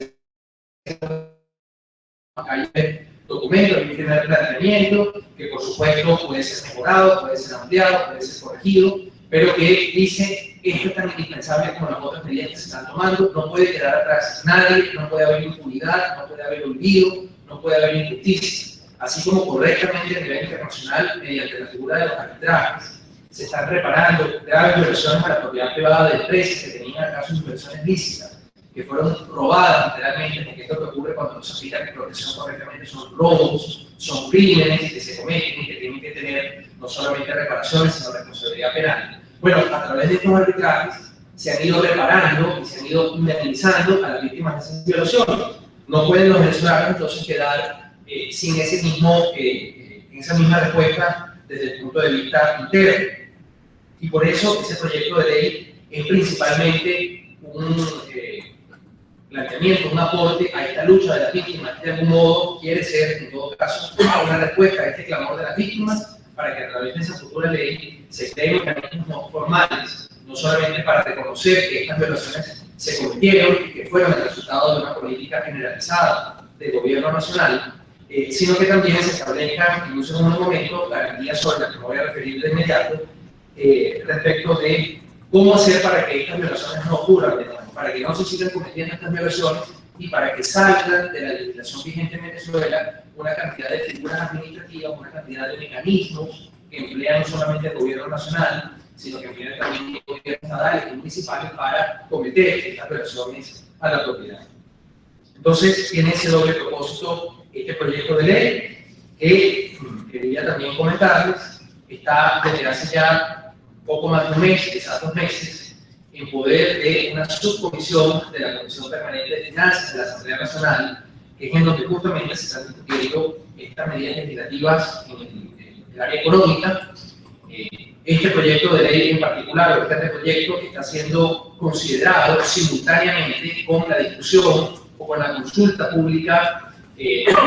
ser hay documentos, hay un primer planteamiento, que por supuesto puede ser mejorado, puede ser ampliado, puede ser corregido, pero que dice esto es tan indispensable como las otras medidas que se están tomando, no puede quedar atrás nadie, no puede haber impunidad, no puede haber olvido, no puede haber injusticia. Así como correctamente a nivel internacional, mediante la figura de los arbitrajes, se están reparando graves violaciones a la propiedad privada de empresas que tenían acaso inversiones lícitas, que fueron robadas literalmente, porque esto que ocurre cuando no se aplica la protección correctamente son robos, son crímenes que se cometen y que tienen que tener no solamente reparaciones, sino responsabilidad penal. Bueno, a través de estos arbitrajes se han ido reparando y se han ido indemnizando a las víctimas de esas violaciones. No pueden los venezolanos entonces quedar sin ese mismo, esa misma respuesta desde el punto de vista interno. Y por eso ese proyecto de ley es principalmente un planteamiento, un aporte a esta lucha de las víctimas, que de algún modo quiere ser, en todo caso, una respuesta a este clamor de las víctimas, para que a través de esa futura ley se creen mecanismos formales, no solamente para reconocer que estas violaciones se cometieron y que fueron el resultado de una política generalizada del gobierno nacional, sino que también se establezcan, incluso en un momento, garantías sobre las que me voy a referir de inmediato, respecto de cómo hacer para que estas violaciones no ocurran, para que no se sigan cometiendo estas violaciones y para que salgan de la legislación vigente en Venezuela una cantidad de figuras administrativas, una cantidad de mecanismos que emplean no solamente el gobierno nacional, sino que emplean también los gobiernos estatales y municipales para cometer estas violaciones a la propiedad. Entonces, tiene ese doble propósito este proyecto de ley, que quería también comentarles, está desde hace ya poco más de un mes, quizás 2 meses, en poder de una subcomisión de la Comisión Permanente de Finanzas de la Asamblea Nacional, que es en donde justamente se están discutiendo estas medidas legislativas en el área económica. Este proyecto de ley en particular, o este proyecto, está siendo considerado simultáneamente con la discusión o con la consulta pública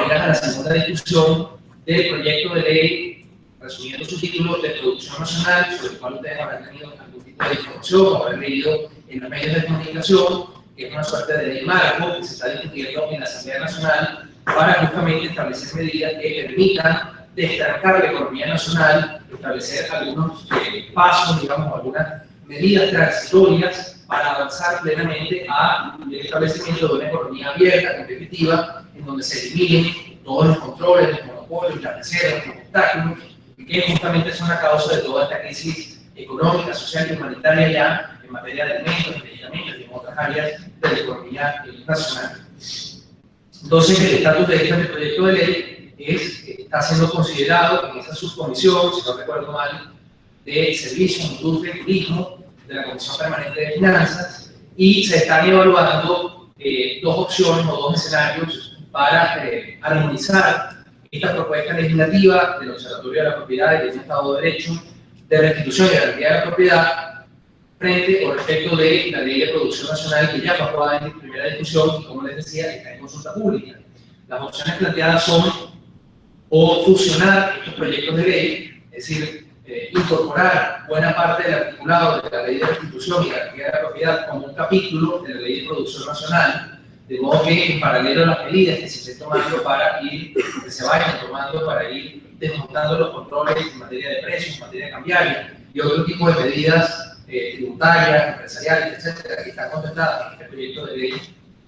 a la segunda discusión del proyecto de ley, resumiendo su título, de producción nacional, sobre el cual ustedes habrán tenido algún tipo de información o habrán leído en los medios de comunicación, que es una suerte de ley marco que se está discutiendo en la Asamblea Nacional para justamente establecer medidas que permitan destrancar la economía nacional, establecer algunos pasos, digamos, algunas medidas transitorias para avanzar plenamente al establecimiento de una economía abierta, competitiva, en donde se eliminen todos los controles, los monopolios, las reservas, los obstáculos, que justamente son la causa de toda esta crisis económica, social y humanitaria ya en materia de alimentos, medicamentos y en otras áreas de la economía nacional. Entonces, el estatus de este proyecto de ley está siendo considerado en esa subcomisión, si no recuerdo mal, de Servicios, Industria y Turismo de la Comisión Permanente de Finanzas, y se están evaluando dos opciones o dos escenarios para armonizar esta propuesta legislativa del Observatorio de la Propiedad y del Estado de Derecho de restitución y garantía de la propiedad frente o respecto de la Ley de Producción Nacional, que ya fue aprobada en primera discusión y, como les decía, está en consulta pública. Las opciones planteadas son o fusionar estos proyectos de ley, es decir, incorporar buena parte del articulado de la Ley de Restitución y Garantía de la Propiedad como un capítulo de la Ley de Producción Nacional, de modo que en paralelo a las medidas que se estén tomando que se vayan tomando para ir desmontando los controles en materia de precios, en materia cambiaria y otro tipo de medidas tributarias, empresariales, etcétera, que están contempladas en este proyecto de ley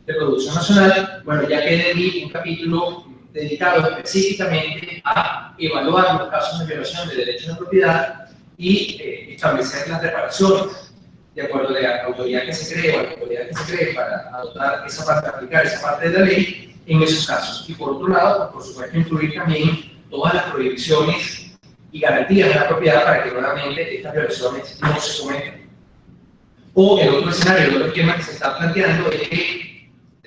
de producción nacional, bueno, ya queda en mí un capítulo dedicado específicamente a evaluar los casos de violación de derechos de propiedad y establecer las reparaciones de acuerdo a la autoridad que se cree o a la autoridad que se cree para adoptar esa parte, aplicar esa parte de la ley en esos casos. Y por otro lado, por supuesto, incluir también todas las prohibiciones y garantías de la propiedad para que nuevamente estas violaciones no se cometan. O el otro escenario, el otro tema que se está planteando es que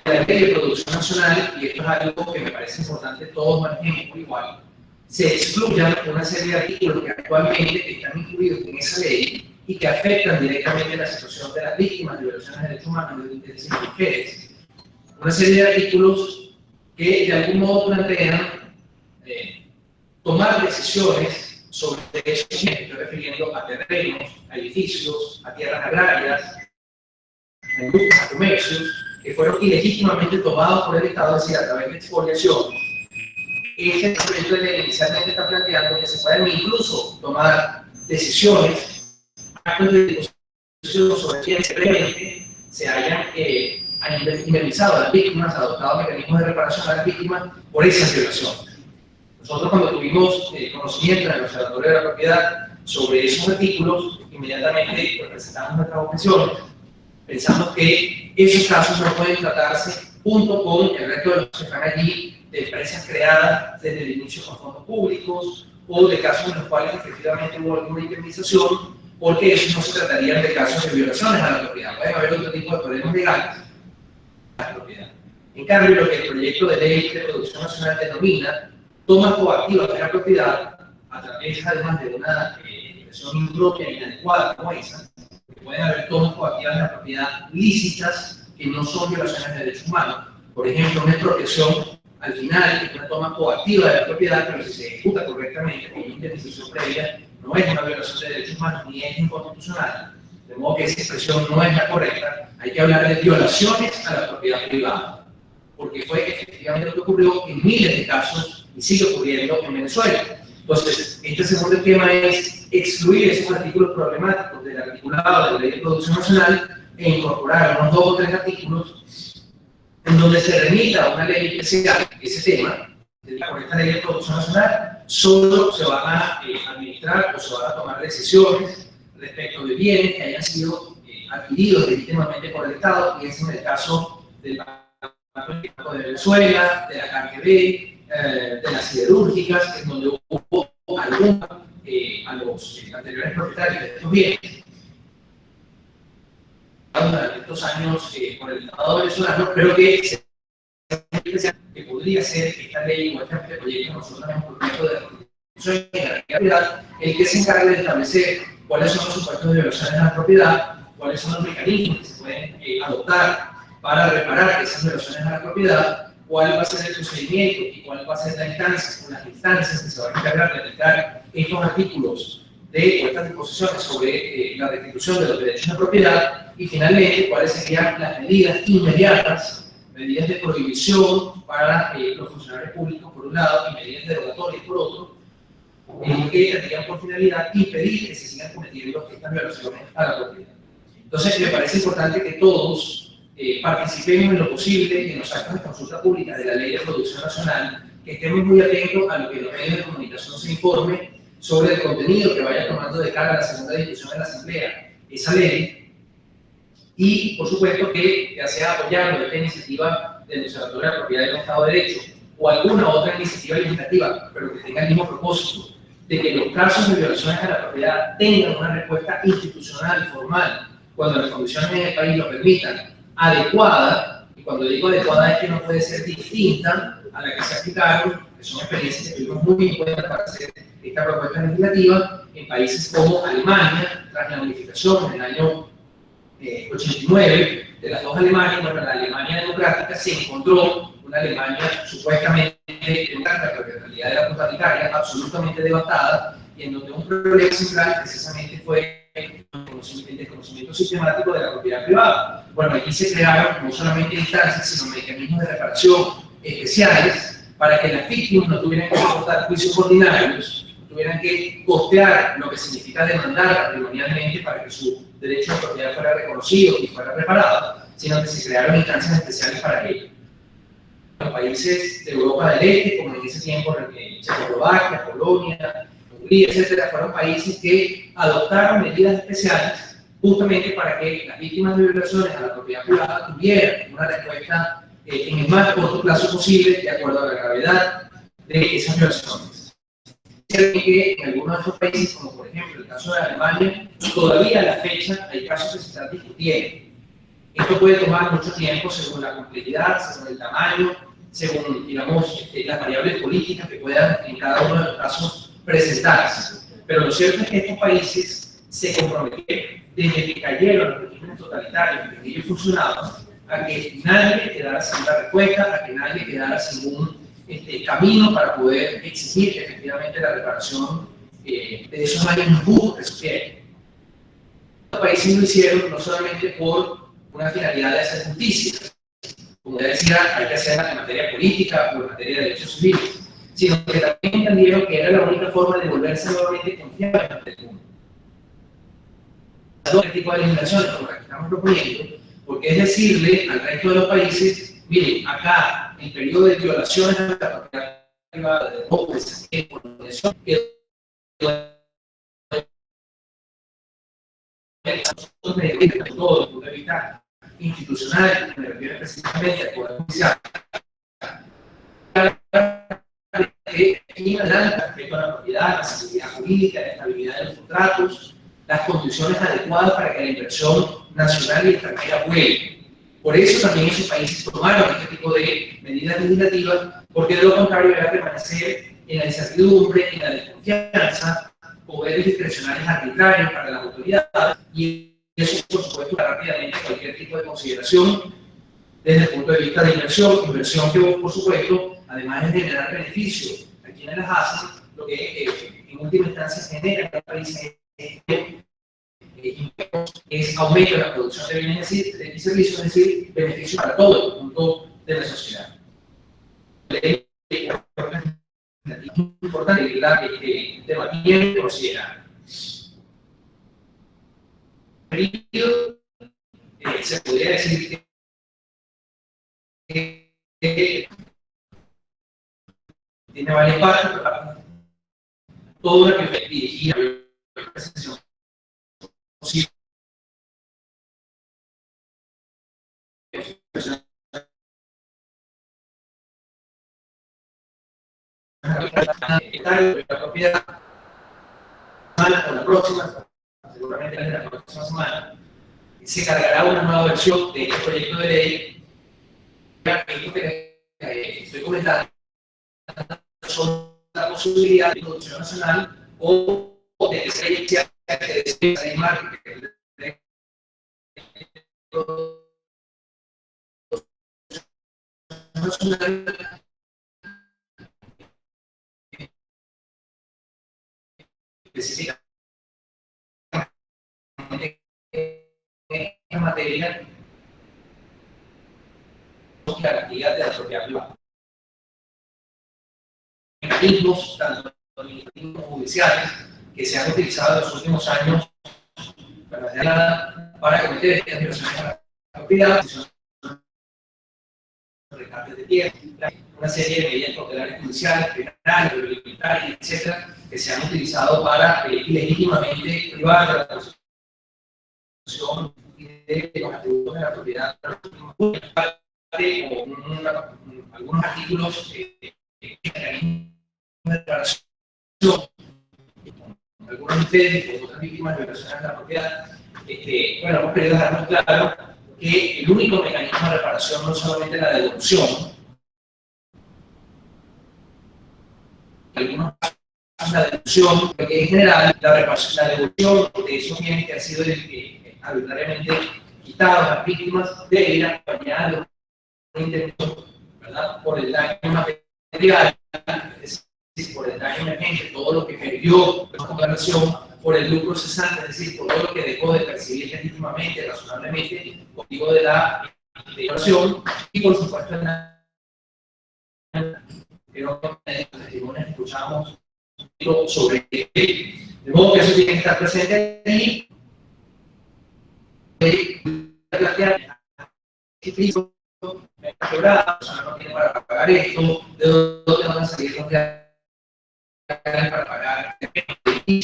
la ley de producción nacional, y esto es algo que me parece importante, todos manejemos por igual, se excluyan una serie de artículos que actualmente están incluidos en esa ley y que afectan directamente la situación de las víctimas de violaciones de derechos humanos y de intereses de mujeres. Una serie de artículos que de algún modo plantean tomar decisiones sobre derechos, me estoy refiriendo a terrenos, a edificios, a tierras agrarias, a industrias, a comercios, que fueron ilegítimamente tomados por el Estado, es decir, a través de expoliación. Este proyecto de ley inicialmente está planteando que se pueden incluso tomar decisiones, actos de disposición sobre quienes previamente se hayan indemnizado a las víctimas, adoptado mecanismos de reparación a las víctimas por esas violaciones. Nosotros, cuando tuvimos conocimiento en el Observatorio de la Propiedad sobre esos artículos, inmediatamente presentamos nuestras objeciones. Pensamos que esos casos no pueden tratarse junto con el resto de los que están allí, de empresas creadas desde el inicio con fondos públicos, o de casos en los cuales efectivamente hubo alguna indemnización, porque esos no se tratarían de casos de violaciones a la propiedad. Pueden haber otro tipo de problemas legales a la propiedad. En cambio, lo que el proyecto de ley de producción nacional denomina tomas coactivas de la propiedad, a través además de una expresión impropia e inadecuada como esa, que pueden haber tomas coactivas de la propiedad lícitas que no son violaciones de derechos humanos. Por ejemplo, una expropiación al final es una toma coactiva de la propiedad, pero si se ejecuta correctamente con una indemnización previa, no es una violación de derechos humanos ni es inconstitucional. De modo que esa expresión no es la correcta. Hay que hablar de violaciones a la propiedad privada, porque fue efectivamente lo que ocurrió en miles de casos y sigue ocurriendo en Venezuela. Entonces, este segundo tema es excluir esos artículos problemáticos del articulado de la Ley de Producción Nacional e incorporar unos 2 o 3 artículos en donde se remita a una ley especial ese tema. Con esta Ley de Producción Nacional solo se van a administrar o se van a tomar decisiones respecto de bienes que hayan sido adquiridos legítimamente por el Estado, y es en el caso del Banco de Venezuela, de la KGB, de las siderúrgicas, en donde hubo alguna a los anteriores propietarios de estos bienes durante estos años por el Estado venezolano, pero que podría ser esta ley o este proyecto, nosotros tenemos un proyecto de restitución y garantía el que se encargue de establecer cuáles son los supuestos de violaciones de la propiedad, cuáles son los mecanismos que se pueden adoptar para reparar esas violaciones a la propiedad, cuál va a ser el procedimiento y cuál va a ser la instancia o las instancias que se van a encargar de aplicar estos artículos o estas disposiciones sobre la restitución de los derechos de propiedad, y finalmente cuáles serían las medidas inmediatas, medidas de prohibición para los funcionarios públicos por un lado y medidas derogatorias por otro, que tendrían por finalidad impedir que se sigan cometiendo estas violaciones a la propiedad. Entonces, me parece importante que todos participemos en lo posible en los actos de consulta pública de la Ley de Producción Nacional, que estemos muy atentos a lo que los medios de comunicación se informen sobre el contenido que vaya tomando de cara a la segunda discusión en la Asamblea esa ley, y por supuesto que ya sea apoyando esta iniciativa del Observatorio de la Propiedad del Estado de Derecho o alguna otra iniciativa legislativa, pero que tenga el mismo propósito, de que los casos de violaciones a la propiedad tengan una respuesta institucional, formal, cuando las condiciones en el país lo permitan, adecuada, y cuando digo adecuada es que no puede ser distinta a la que se aplicaron, que son experiencias que tuvimos muy en cuenta para hacer esta propuesta legislativa en países como Alemania, tras la unificación en el año 89 de las dos Alemanias. Bueno, la Alemania democrática se encontró una Alemania supuestamente democrática, pero en realidad era totalitaria, absolutamente devastada, y en donde un problema central precisamente fue el desconocimiento sistemático de la propiedad privada. Bueno, aquí se crearon no solamente instancias, sino mecanismos de reparación especiales para que las víctimas no tuvieran que soportar juicios ordinarios, tuvieran que costear lo que significa demandar patrimonialmente para que su derecho de propiedad fuera reconocido y fuera reparado, sino que se crearon instancias especiales para ello. Los países de Europa del Este, como en ese tiempo Checoslovaquia, Polonia, Hungría, etcétera, fueron países que adoptaron medidas especiales justamente para que las víctimas de violaciones a la propiedad privada tuvieran una respuesta en el más corto plazo posible, de acuerdo a la gravedad de esas violaciones. Que en algunos de estos países, como por ejemplo el caso de Alemania, todavía a la fecha hay casos que se están discutiendo. Esto puede tomar mucho tiempo según la complejidad, según el tamaño, según, digamos, las variables políticas que puedan en cada uno de los casos presentarse. Pero lo cierto es que estos países se comprometieron, desde que cayeron los regímenes totalitarios, desde que ellos funcionaban, a que nadie quedara sin la respuesta, a que nadie quedara sin un camino para poder exigir efectivamente la reparación de esos daños injustos que sufrieron. Los países lo hicieron no solamente por una finalidad de hacer justicia, como ya decía, hay que hacerla en materia política o en materia de derechos civiles, sino que también entendieron que era la única forma de volverse nuevamente confiables ante el mundo. Dos tipos de legislaciones como las que estamos proponiendo, porque es decirle al resto de los países, miren, acá el periodo de violaciones a la propiedad privada, de robo, de saqueo, de colonización, que nosotros debemos todo desde el punto de vista institucional, me refiero específicamente al Poder Judicial, que en adelante respecto a la propiedad, la seguridad jurídica, la estabilidad de los contratos, las condiciones adecuadas para que la inversión nacional y extranjera vuelva. Por eso también esos países tomaron este tipo de medidas legislativas, porque de lo contrario era permanecer en la incertidumbre, en la desconfianza, poderes discrecionales arbitrarios para las autoridades, y eso, por supuesto, rápidamente cualquier tipo de consideración desde el punto de vista de inversión que, por supuesto, además de generar beneficios a quienes las hacen, lo que en última instancia genera en el país es aumento de la producción de bienes y servicios, es decir, beneficios para todo el conjunto de la sociedad. Es importante que debatir y considerar. Se podría decir que tiene varias partes, pero toda una que dirigida a la presentación posible. La propiedad o la próxima, seguramente en la próxima semana, se cargará una nueva versión de este proyecto de ley. Esto que estoy comentando son la posibilidad de producción nacional o de que se inicia de marketing nacional específicamente en materia de garantía de la propiedad privada. Mecanismos, tanto administrativos como judiciales, que se han utilizado en los últimos años para cometer estas violaciones a la propiedad, rescates de tierra, una serie de medidas cautelares judiciales, penales, reglamentarias, etcétera, que se han utilizado para ilegítimamente privar de la constitución y de los atributos de la propiedad con algunos artículos de declaración. Algunos de ustedes, como otras víctimas de violaciones de la propiedad, bueno, hemos querido dejar muy claro que el único mecanismo de reparación no es solamente la devolución, algunos casos la devolución, porque en general la devolución de esos bienes que han sido arbitrariamente quitados a las víctimas debe ir acompañada de una intervención, ¿verdad?, por el daño material, es decir, por el daño emergente, todo lo que perdió la población, por el lucro cesante, es decir, por todo lo que dejó de percibir legítimamente, razonablemente, motivo de la violación, y por supuesto en la testimonios que escuchamos sobre él. De modo que eso tiene que estar presente ahí. Plantear qué piso me ha quebrado, o sea, no tiene para pagar esto, de dónde van a salir los reales para pagar y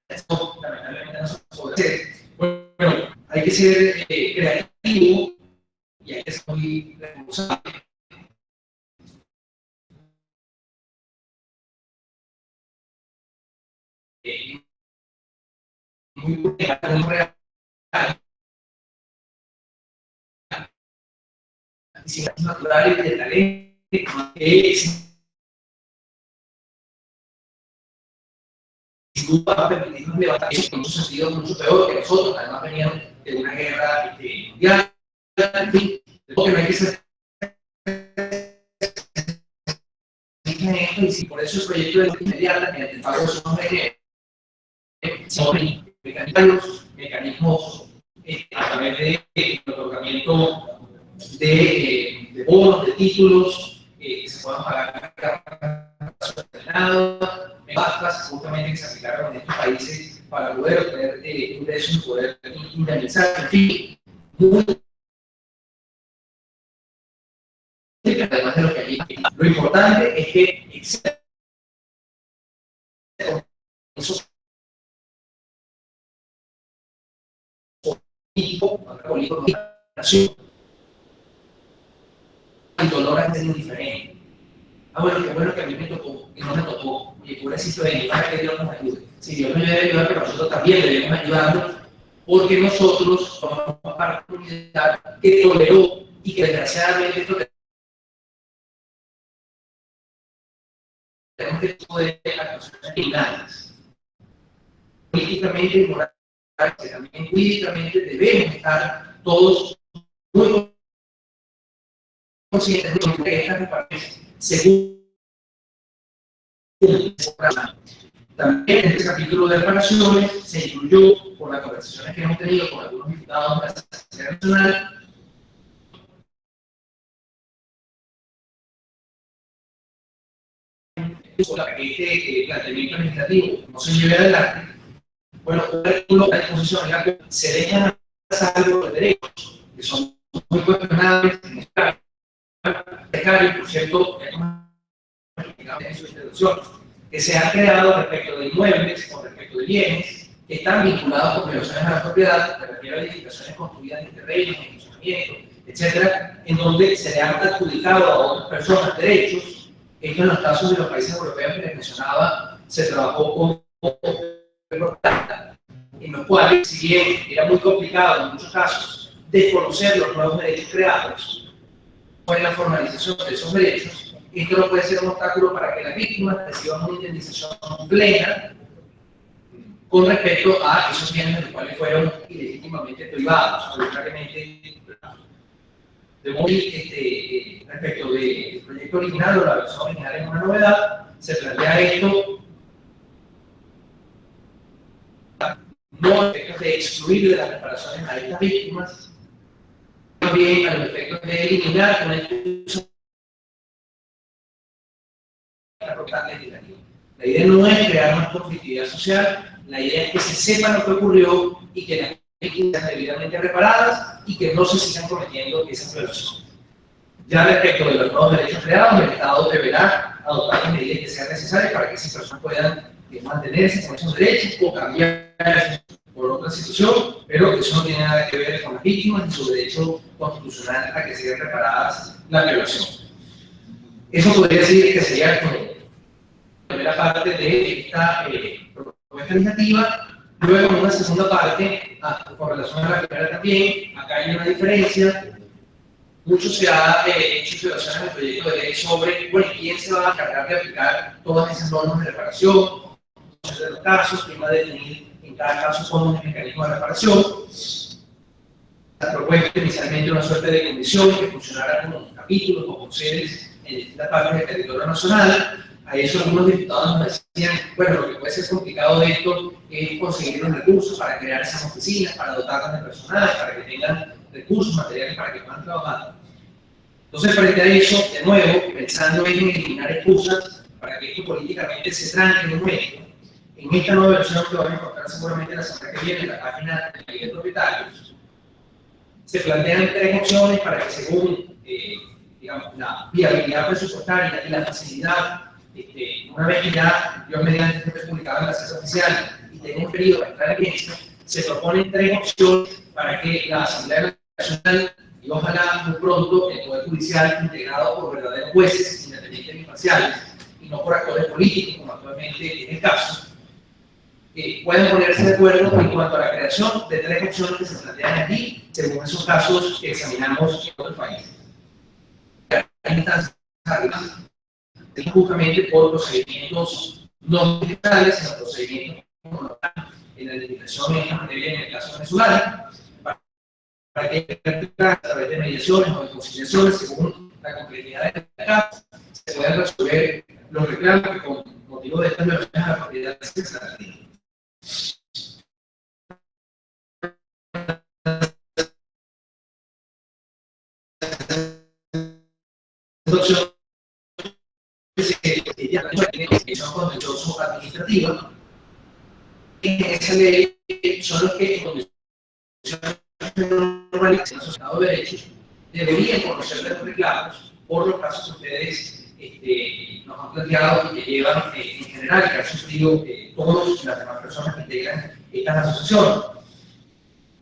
esto lamentablemente no se puede hacer. Bueno, hay que ser creativo y hay que ser muy responsable. Muy real. Sin naturales de talento que sin duda va a permitirnos levantar en un sentido mucho peor que nosotros, además venían de una guerra mundial, en fin, de modo que no hay que ser y por eso el proyecto de ley inmediata mediante el pago de sus mecanismos a través del otorgamiento de bonos, de títulos que se puedan pagar en bastas, justamente que se aplicaron en estos países para poder obtener ingresos y poder indemnizar, en fin, muy además de lo que allí. Lo importante es que existe esos políticos de nación. El dolor es muy diferente. Ah, bueno, qué bueno que a mí me tocó, y no me tocó. Oye, pobrecito de mí, para que Dios nos ayude. Si Dios nos debe ayudar, pero nosotros también debemos ayudarnos, porque nosotros somos parte de una comunidad que toleró y que desgraciadamente esto tenemos que poder actuaciones criminales. Políticamente y moralmente, también jurídicamente debemos estar todos muy conscientes de que estas reparaciones, según también en este capítulo de reparaciones se incluyó, por las conversaciones que hemos tenido con algunos diputados de la Asamblea Nacional, este planteamiento legislativo no se lleve adelante. Bueno, un artículo de disposición legal se dejan a salvo los derechos, que son muy cuestionables, por cierto, en su introducción, que se han creado respecto de inmuebles o respecto de bienes que están vinculados con violaciones a la propiedad, me refiero a edificaciones construidas en terrenos, en funcionamiento, etcétera, en donde se le han adjudicado a otras personas derechos. Esto en los casos de los países europeos que les mencionaba, se trabajó con en los cuales, si bien era muy complicado en muchos casos desconocer los nuevos derechos creados, pues la formalización de esos derechos, esto no puede ser un obstáculo para que las víctimas reciban una indemnización plena con respecto a esos bienes de los cuales fueron ilegítimamente privados, arbitrariamente. De modo que respecto del proyecto original o la versión original es una novedad, se plantea esto no a efectos de excluir de las reparaciones a estas víctimas, también a los efectos de eliminar una institución legislativa. La idea no es crear más conflictividad social, la idea es que se sepa lo que ocurrió y que las víctimas sean debidamente reparadas y que no se sigan cometiendo esas violaciones. Ya respecto de los nuevos derechos creados, el Estado deberá adoptar las medidas que sean necesarias para que esas personas puedan mantenerse con esos derechos o cambiar por otra situación, pero eso no tiene nada que ver con las víctimas ni su derecho constitucional a que sean reparadas la violación. Eso podría decir que sería como la primera parte de esta propuesta legislativa. Luego, en una segunda parte, con relación a la primera también, acá hay una diferencia. Mucho se ha hecho observaciones en el proyecto de ley sobre, bueno, quién se va a encargar de aplicar todas esas normas de reparación, de los casos, quién va a definir en cada caso cómo es el mecanismo de reparación. La propuesta inicialmente una suerte de comisión que funcionara como capítulos o como sedes en distintas partes del territorio nacional. A eso algunos diputados nos decían, bueno, lo que puede ser complicado de esto es conseguir los recursos para crear esas oficinas, para dotarlas de personal, para que tengan recursos materiales para que puedan trabajar. Entonces, frente a eso, de nuevo, pensando en eliminar excusas para que esto políticamente se tranque en un momento, en esta nueva versión que van a encontrar seguramente la semana que viene en la página de ley de propietarios, se plantean tres opciones para que según digamos, la viabilidad presupuestaria y la facilidad, una vez que ya Dios mediante esté publicado en la ciencia oficial y tenga un periodo para entrar en vigencia, se proponen tres opciones para que la Asamblea Nacional y ojalá muy pronto el Poder Judicial integrado por verdaderos jueces independientes e imparciales y no por actores políticos como actualmente es el caso, pueden ponerse de acuerdo en cuanto a la creación de tres opciones que se plantean aquí según esos casos que examinamos en otros países. Hay instancias justamente por procedimientos no digitales, sino procedimientos en la legislación en esta materia en el caso venezolano, para que a través de mediaciones o de conciliaciones, según la complejidad del caso, se puedan resolver los reclamos que con motivo de estas violaciones a la propiedad se plantean. Contencioso administrativa. En esa ley son los que en condiciones normales en el Estado de Derecho deberían conocer de los reclamos por los casos que ustedes nos han planteado y que llevan en general, que han sufrido todas las demás personas que integran estas asociaciones.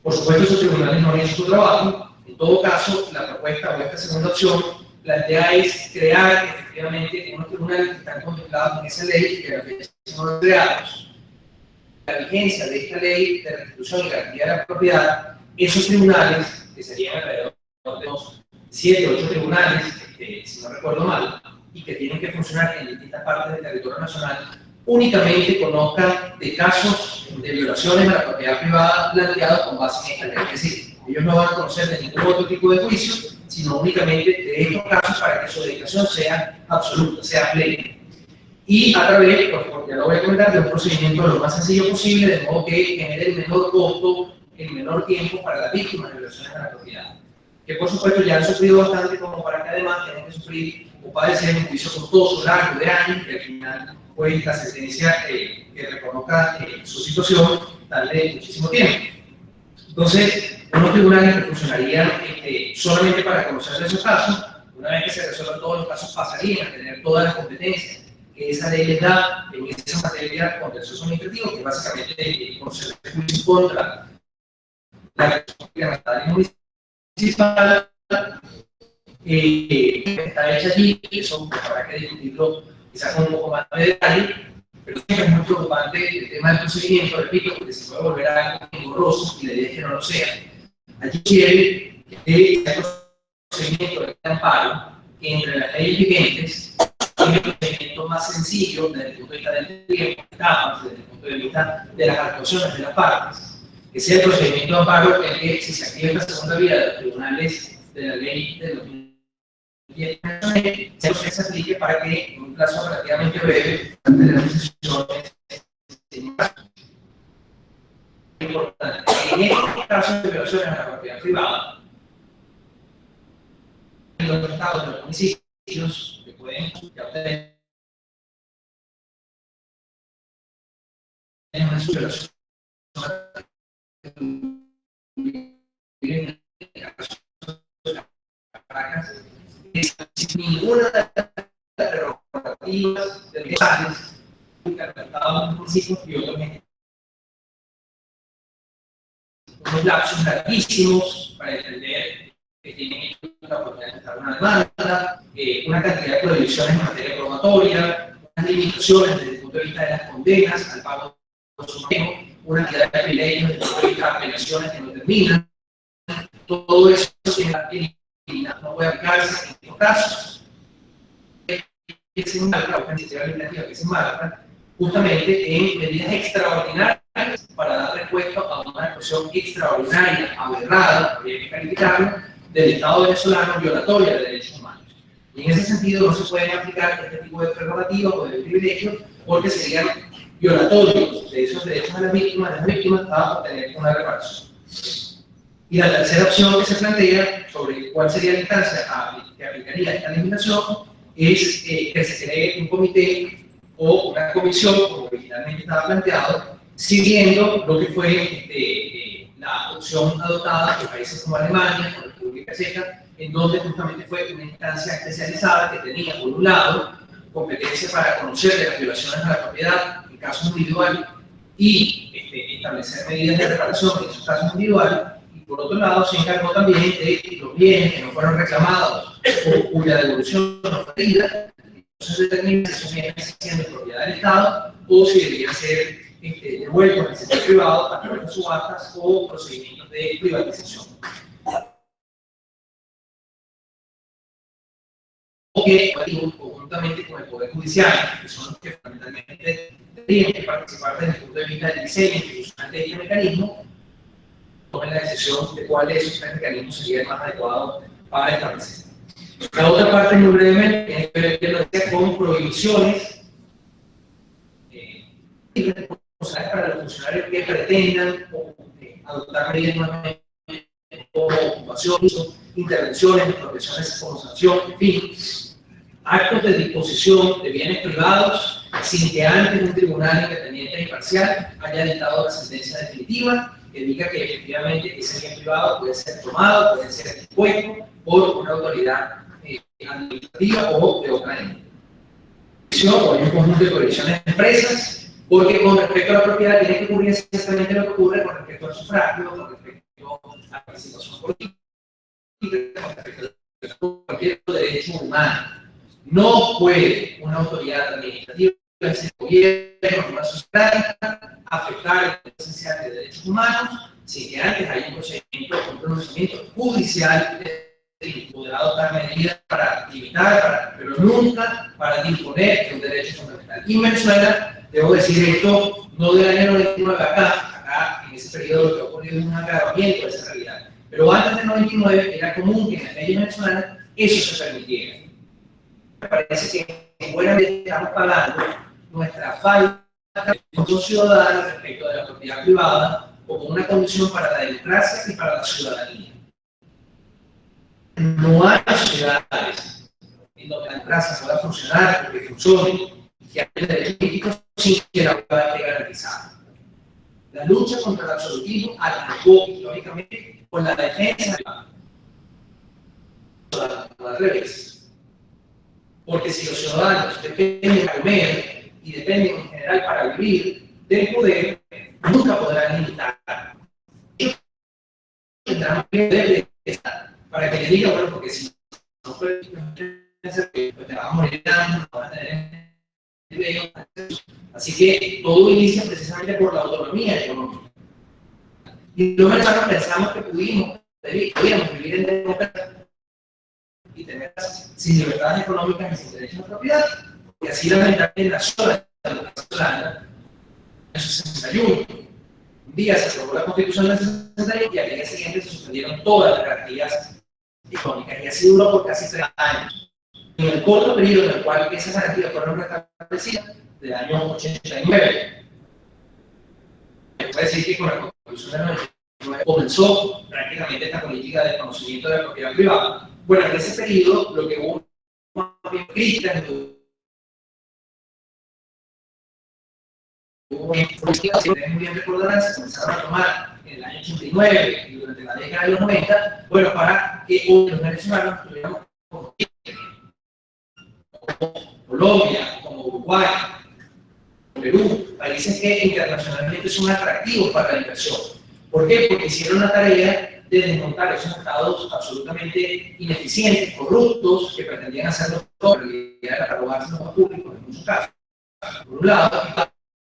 Por supuesto, esos tribunales no han hecho su trabajo. En todo caso, la propuesta o esta segunda opción plantea es crear efectivamente unos tribunales que están contemplados en esa ley que la fecha son creados. La vigencia de esta ley de restitución y garantía de la propiedad, esos tribunales, que serían alrededor de unos 7 o 8 tribunales, si no recuerdo mal, y que tienen que funcionar en distintas partes del territorio nacional, únicamente conozcan de casos de violaciones a la propiedad privada planteados con base en esta ley. Es decir, ellos no van a conocer de ningún otro tipo de juicio, sino únicamente de estos casos para que su dedicación sea absoluta, sea plena. Y a través, porque ya lo voy a comentar, de un procedimiento lo más sencillo posible, de modo que genere el menor costo, el menor tiempo para las víctimas de violaciones a la propiedad. Que por supuesto ya han sufrido bastante como para que además tengan que sufrir o padecer un juicio costoso, largo, de años, que al final pues la sentencia que reconozca su situación tarde muchísimo tiempo. Entonces, unos tribunales que funcionarían solamente para conocer esos casos, una vez que se resuelvan todos los casos, pasarían a tener todas las competencias que esa ley les da en esa materia contencioso administrativo, que es básicamente conocer el juicio contra la responsabilidad municipal está hecha allí, y eso habrá que discutirlo quizás con un poco más de detalle, pero siempre es muy preocupante el tema del procedimiento, repito, porque se puede volver a algo engorroso y la idea es que no lo sea. Allí quiere que el procedimiento de amparo entre las leyes vigentes es el procedimiento más sencillo desde el punto de vista del tiempo, desde el punto de vista de las actuaciones de las partes, que sea el procedimiento de amparo en que si se activa esta segunda vía de los tribunales de la ley de 2010, se aplique para que en un plazo relativamente breve de las decisiones importante. En estos casos de violaciones a la propiedad privada, los estados de los municipios que pueden, ya ustedes una superación sin ninguna de las prerrogativas de los pares, interpretados en principios y otros unos lapsos larguísimos para entender que tienen la oportunidad de estar una demanda, una cantidad de prohibiciones en materia probatoria, unas limitaciones desde el punto de vista de las condenas al pago de su pago, una cantidad de privilegios desde el punto de vista de apelaciones que no terminan. Todo eso no puede aplicarse en estos casos. Que se enmarca, la iniciativa legislativa que se enmarca justamente en medidas extraordinarias para dar respuesta a una actuación extraordinaria, aberrada, habría que calificarlo, del Estado venezolano violatoria de derechos humanos. Y en ese sentido no se pueden aplicar este tipo de prerrogativas o de privilegios porque serían violatorios de esos derechos de las víctimas a obtener una reparación. Y la tercera opción que se plantea sobre cuál sería la instancia que aplicaría esta legislación es que se cree un comité o una comisión, como originalmente estaba planteado, siguiendo lo que fue la opción adoptada por países como Alemania, por la República Checa, en donde justamente fue una instancia especializada que tenía, por un lado, competencia para conocer de las violaciones a la propiedad en casos individuales y establecer medidas de reparación en esos casos individuales. Por otro lado, se encargó también de los bienes que no fueron reclamados o cuya devolución no fue pedida. Entonces, determina si esos bienes siguen de propiedad del Estado o si deberían ser devueltos al sector privado a través de subastas o procedimientos de privatización. O que, conjuntamente con el Poder Judicial, que son los que fundamentalmente tendrían que participar desde el punto de vista del diseño institucional de este mecanismo, tomen la decisión de cuál de esos mecanismos sería el más adecuado para establecer. La otra parte, muy brevemente, tiene que ver con prohibiciones para los funcionarios que pretendan adoptar medidas nuevamente como ocupación, intervenciones, profesiones como sanción, en fin, actos de disposición de bienes privados sin que antes un tribunal independiente e imparcial haya dictado la sentencia definitiva que diga que efectivamente ese bien privado puede ser tomado, puede ser dispuesto por una autoridad administrativa o de otra entidad. O hay un conjunto de prohibiciones de empresas, porque con respecto a la propiedad tiene que ocurrir exactamente lo que ocurre con respecto al sufragio, con respecto a la participación política, con respecto a cualquier derecho humano. No puede una autoridad administrativa, el gobierno, una sociedad, afectar el derecho esencial de derechos humanos sin que antes haya un pronunciamiento judicial que podrá adoptar medidas para limitar, pero nunca para imponer un derecho fundamental. Y en Venezuela, debo decir esto, no del año 99 acá en ese periodo lo que ha ocurrido es un agravamiento de esa realidad. Pero antes del 99 era común que en las leyes venezolanas eso se permitiera. Me parece que en buena medida estamos pagando nuestra falta de control ciudadano respecto de la propiedad privada como una condición para la democracia y para la ciudadanía. No hay sociedades en donde la democracia pueda funcionar porque funcione y que haya derechos políticos sin que la propiedad esté garantizada. La lucha contra el absolutismo arrancó históricamente con la defensa al revés. Porque si los ciudadanos dependen de comer y dependen en general para vivir del poder, nunca podrán limitar. Ellos tendrán poder de estar para que les diga, bueno, porque si no puedes te vas a morir, no vas a tener empleo. Así que todo inicia precisamente por la autonomía económica. Y los venezolanos pensamos que podíamos vivir en democracia y tener sin libertades económicas y sin derechos de propiedad, y así lamentablemente nació la venezolana en el 61. Un día se aprobó la Constitución del 61 y al día siguiente se suspendieron todas las garantías económicas, y así duró por casi 30 años. En el corto periodo en el cual esas garantías fueron restablecidas, del año 89, se puede decir que con la Constitución del 99 comenzó prácticamente esta política de conocimiento de la propiedad privada. Bueno, en ese periodo, lo que hubo más bien críticas hubo políticas que ustedes muy bien recordarán, se comenzaron a tomar en el año 89 y durante la década de los 90, bueno, para que hoy los venezolanos tuviéramos como Colombia, como Uruguay, Perú, países que internacionalmente son atractivos para la inversión. ¿Por qué? Porque hicieron la tarea de desmontar esos estados absolutamente ineficientes, corruptos, que pretendían hacerlo todo, en realidad era robarse los públicos en muchos casos. Por un lado,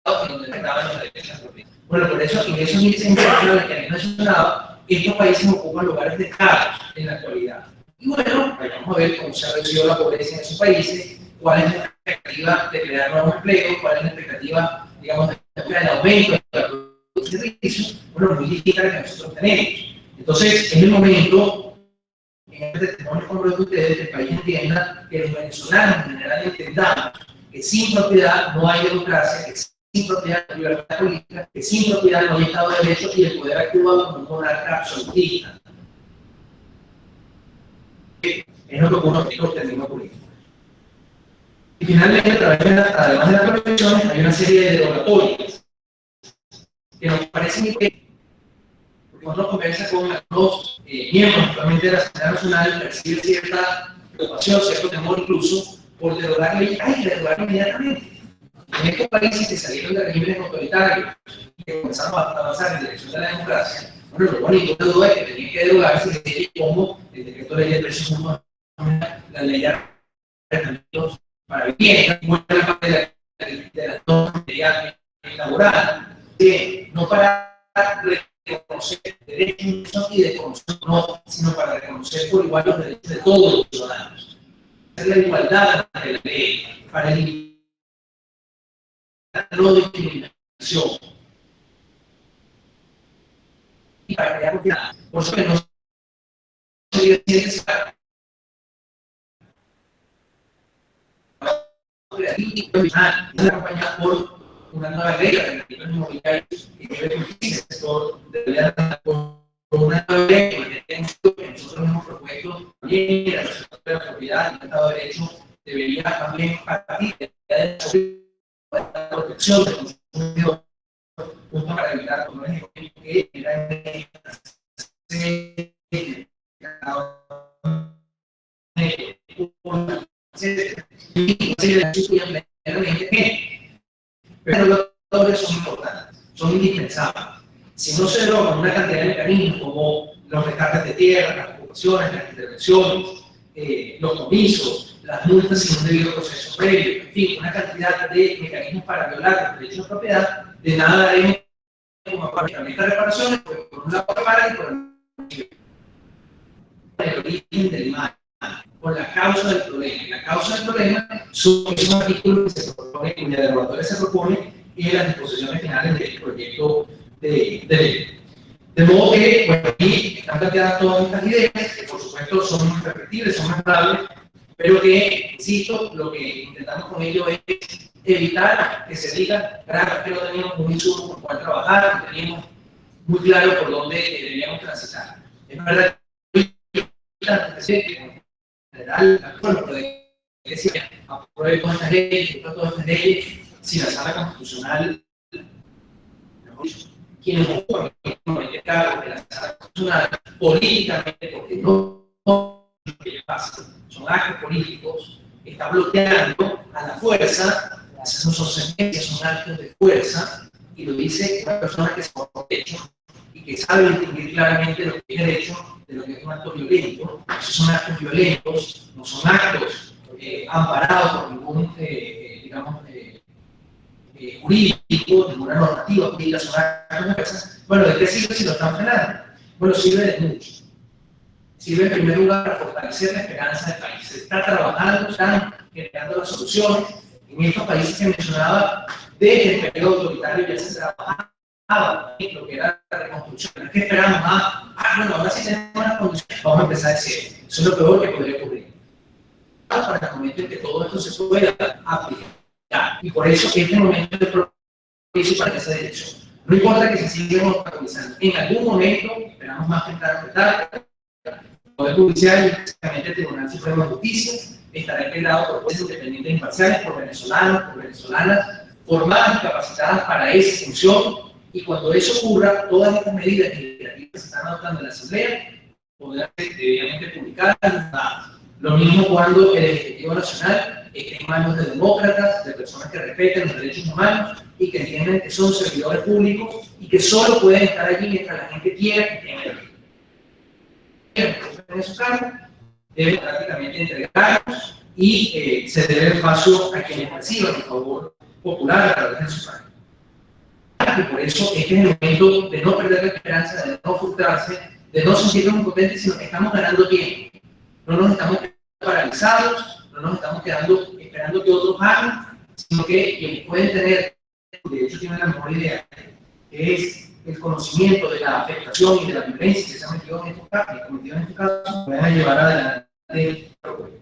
y donde estaban los derechos de la propiedad. Bueno, por eso, en esos índices internacionales que han mencionado, estos países ocupan lugares destacados en la actualidad. Y bueno, vamos a ver cómo se ha reducido la pobreza en esos países, cuál es la expectativa de crear nuevos empleos, cuál es la expectativa, digamos, del aumento de la producción de servicios, bueno, muy distinta a la que nosotros tenemos. Entonces, es el momento, en este testimonio como lo de ustedes, que el país entienda que los venezolanos en general entendamos que sin propiedad no hay democracia, que sin propiedad no hay libertad política, que sin propiedad no hay Estado de Derecho y el poder actúa como un monarca absolutista. Es lo que ocurre en el terrorismo político. Y finalmente, además de las prohibiciones, hay una serie de derogatorias que nos parecen que, porque cuando uno conversa con los miembros actualmente de la Asamblea Nacional, percibe cierta preocupación, cierto temor incluso, por derogar leyes. Hay que derogar inmediatamente. En estos países que salieron de regímenes autoritarios y que comenzaron a avanzar en dirección de la democracia, bueno, lo único que duda es que tenían que derogarse leyes como el decreto de ley de precios humanos, la ley de arrendamientos para vivienda, y buena parte de la norma laboral, no para reconocer derechos y desconocer no, sino para reconocer por igual los derechos de todos los ciudadanos. Es la igualdad ante la ley, para eliminar la no discriminación y para crear confianza. Por eso que no se debe acompañada por una nueva ley de registros inmobiliarios y que debe cumplir el sector de con una nueva ley que nosotros hemos propuesto también el sector de la propiedad y el Estado de Derecho debería también partir de la protección del consumidor justo para evitar problemas económicos que pero los valores son importantes, son indispensables. Si no se derogan una cantidad de mecanismos como los rescates de tierra, las ocupaciones, las intervenciones, los comisos, las multas sin un debido proceso previo, en fin, una cantidad de mecanismos para violar los derechos de propiedad, de nada haremos como para estas reparaciones, pues por un lado para y por el origen del mal, por la causa del problema. Y la causa del problema es un artículo que se propone, cuya derogatoria se propone en las disposiciones finales del proyecto de ley. De modo que, bueno, aquí están planteadas todas estas ideas, que por supuesto son más perfectibles, son mejorables, pero que, insisto, lo que intentamos con ello es evitar que se diga, gracias que no teníamos un insumo con el cual trabajar, que teníamos muy claro por dónde deberíamos transitar. Es verdad que en general, bueno, decía, apruebe todas estas leyes, si la sala constitucional, quienes ocupan el cargo de la sala constitucional políticamente, porque no lo que pasa, son actos políticos, está bloqueando a la fuerza, esas no son sentencias, son actos de fuerza, y lo dice una persona que se ha hecho y que sabe distinguir claramente lo que es derecho de lo que es un acto violento. Esos son actos violentos, no son actos amparados por ningún, digamos, jurídico, ninguna normativa jurídica, son actos de fuerza. Bueno, ¿de qué sirve si lo están frenando? Bueno, sirve de mucho. Sirve en primer lugar para fortalecer la esperanza del país. Se está trabajando, están creando las soluciones. En estos países que mencionaba, desde el periodo autoritario ya se trabajaba lo que era la reconstrucción. No es que esperamos bueno, ahora sí tenemos una condición, vamos a empezar a decir, eso es lo peor que podría ocurrir. Para el momento en que todo esto se pueda aplicar. Y por eso este momento es propicio para esa dirección. No importa que se sigan obstaculizando. En algún momento, esperamos más temprano que tarde, el Poder Judicial y específicamente el Tribunal Supremo de Justicia estará integrado por jueces independientes e imparciales, por venezolanos, por venezolanas, formadas y capacitadas para esa función, y cuando eso ocurra, todas estas medidas legislativas que se están adoptando en la Asamblea podrán ser debidamente publicadas y votadas. Lo mismo cuando el Ejecutivo Nacional esté en manos de demócratas, de personas que respeten los derechos humanos y que entienden que son servidores públicos y que solo pueden estar allí mientras la gente quiera que estén allí. En su cargo, deben prácticamente entregarnos y ceder el espacio a quienes reciban el favor popular a través de su cargo. Y por eso este es el momento de no perder la esperanza, de no frustrarse, de no sentirnos impotentes, sino que estamos ganando tiempo. No nos estamos paralizados, no nos estamos quedando esperando que otros hagan, sino que quienes pueden tener, de hecho tienen la mejor idea, que es el conocimiento de la afectación y de la violencia que se ha metido en estos casos, puedan llevar adelante el programa.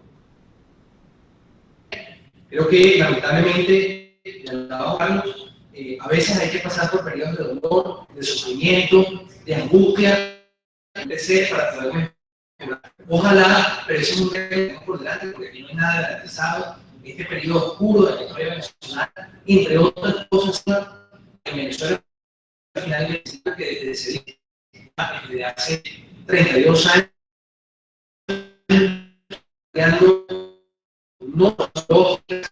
Creo que lamentablemente, Carlos, a veces hay que pasar por periodos de dolor, de sufrimiento, de angustia, de ser para poder mejorar. Ojalá, pero eso es un reto por delante, porque aquí no hay nada garantizado. Este periodo oscuro de la historia venezolana, entre otras cosas, en Venezuela finalmente que desde hace 32 años creando no porque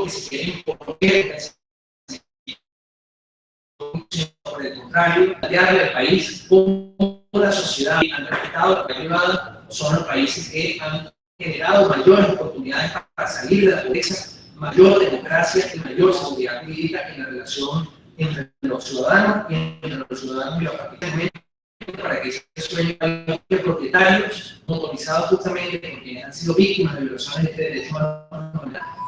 se quieren imponer, por el contrario, aliar al país como la sociedad, al mercado, la privada, son los países que han generado mayores oportunidades para salir de la pobreza, mayor democracia y mayor seguridad jurídica en la relación entre los ciudadanos y entre los ciudadanos y los capitales, para que ese sueño de propietarios motorizados justamente con quienes han sido víctimas de violaciones de este derecho humano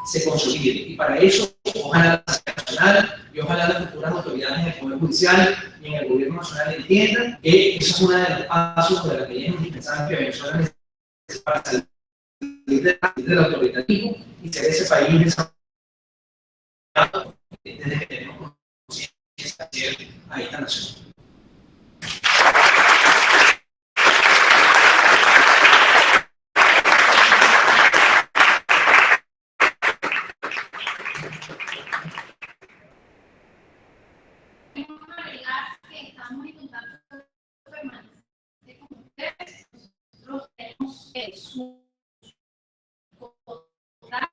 se consolide. Y para eso, ojalá la Asamblea Nacional y ojalá las futuras autoridades en el Poder Judicial y en el Gobierno Nacional entiendan que eso es uno de los pasos de la que es indispensable que Venezuela necesita para salir del autoritarismo y ser ese país desarrollado desde que tenemos conciencia a esta nación. Estamos en contacto permanente con ustedes. Nosotros tenemos sus contactos.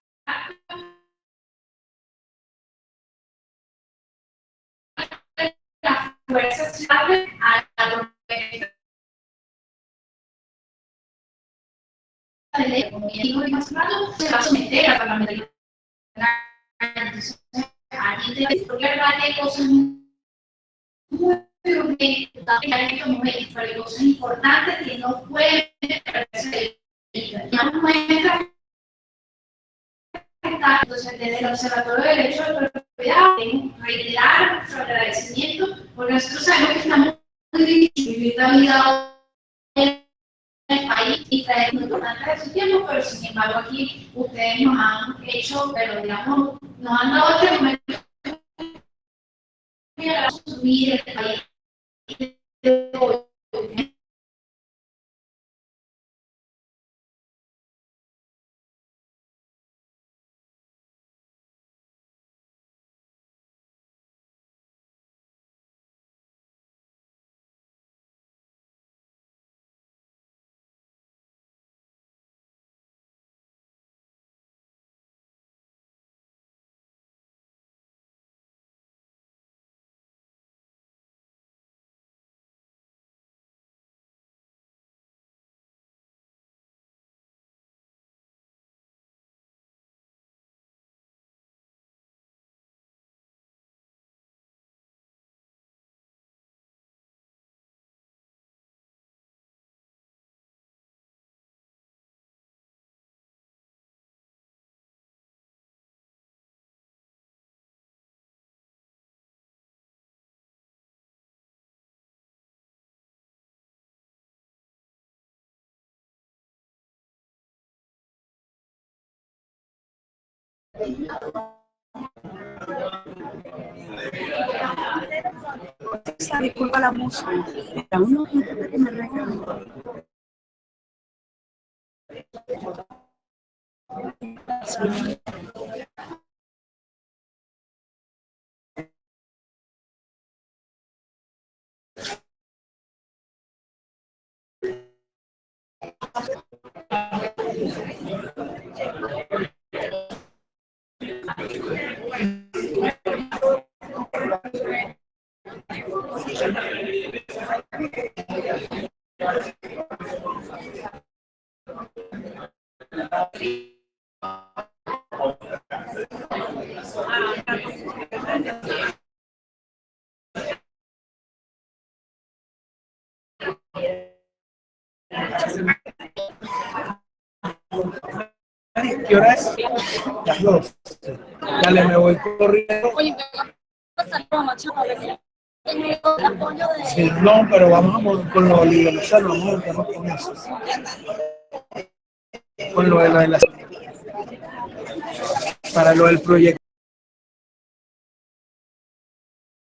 Las fuerzas ciudadanas a lo que la ley, como bien dijo el magistrado, se va a someter a parlamentario. Entonces, aquí te voy a hablar de cosas muy que en estos momentos, pero hay cosas importantes que no pueden perderse. Ya muestra entonces desde el Observatorio de Derecho de Propiedad queremos reiterar nuestro agradecimiento porque nosotros sabemos que estamos muy difícil vivir la vida en el país y traer muy importante de su tiempo, pero sin embargo aquí ustedes nos han hecho, pero digamos, nos han dado este momento para consumir el país. Disculpa la música. Era uno que me regaló. ¿Qué hora es? Las 2. Dale, me voy corriendo. Sí, no, pero vamos a mover con lo legalizado, vamos a meternos con eso. Con lo de la para lo del proyecto.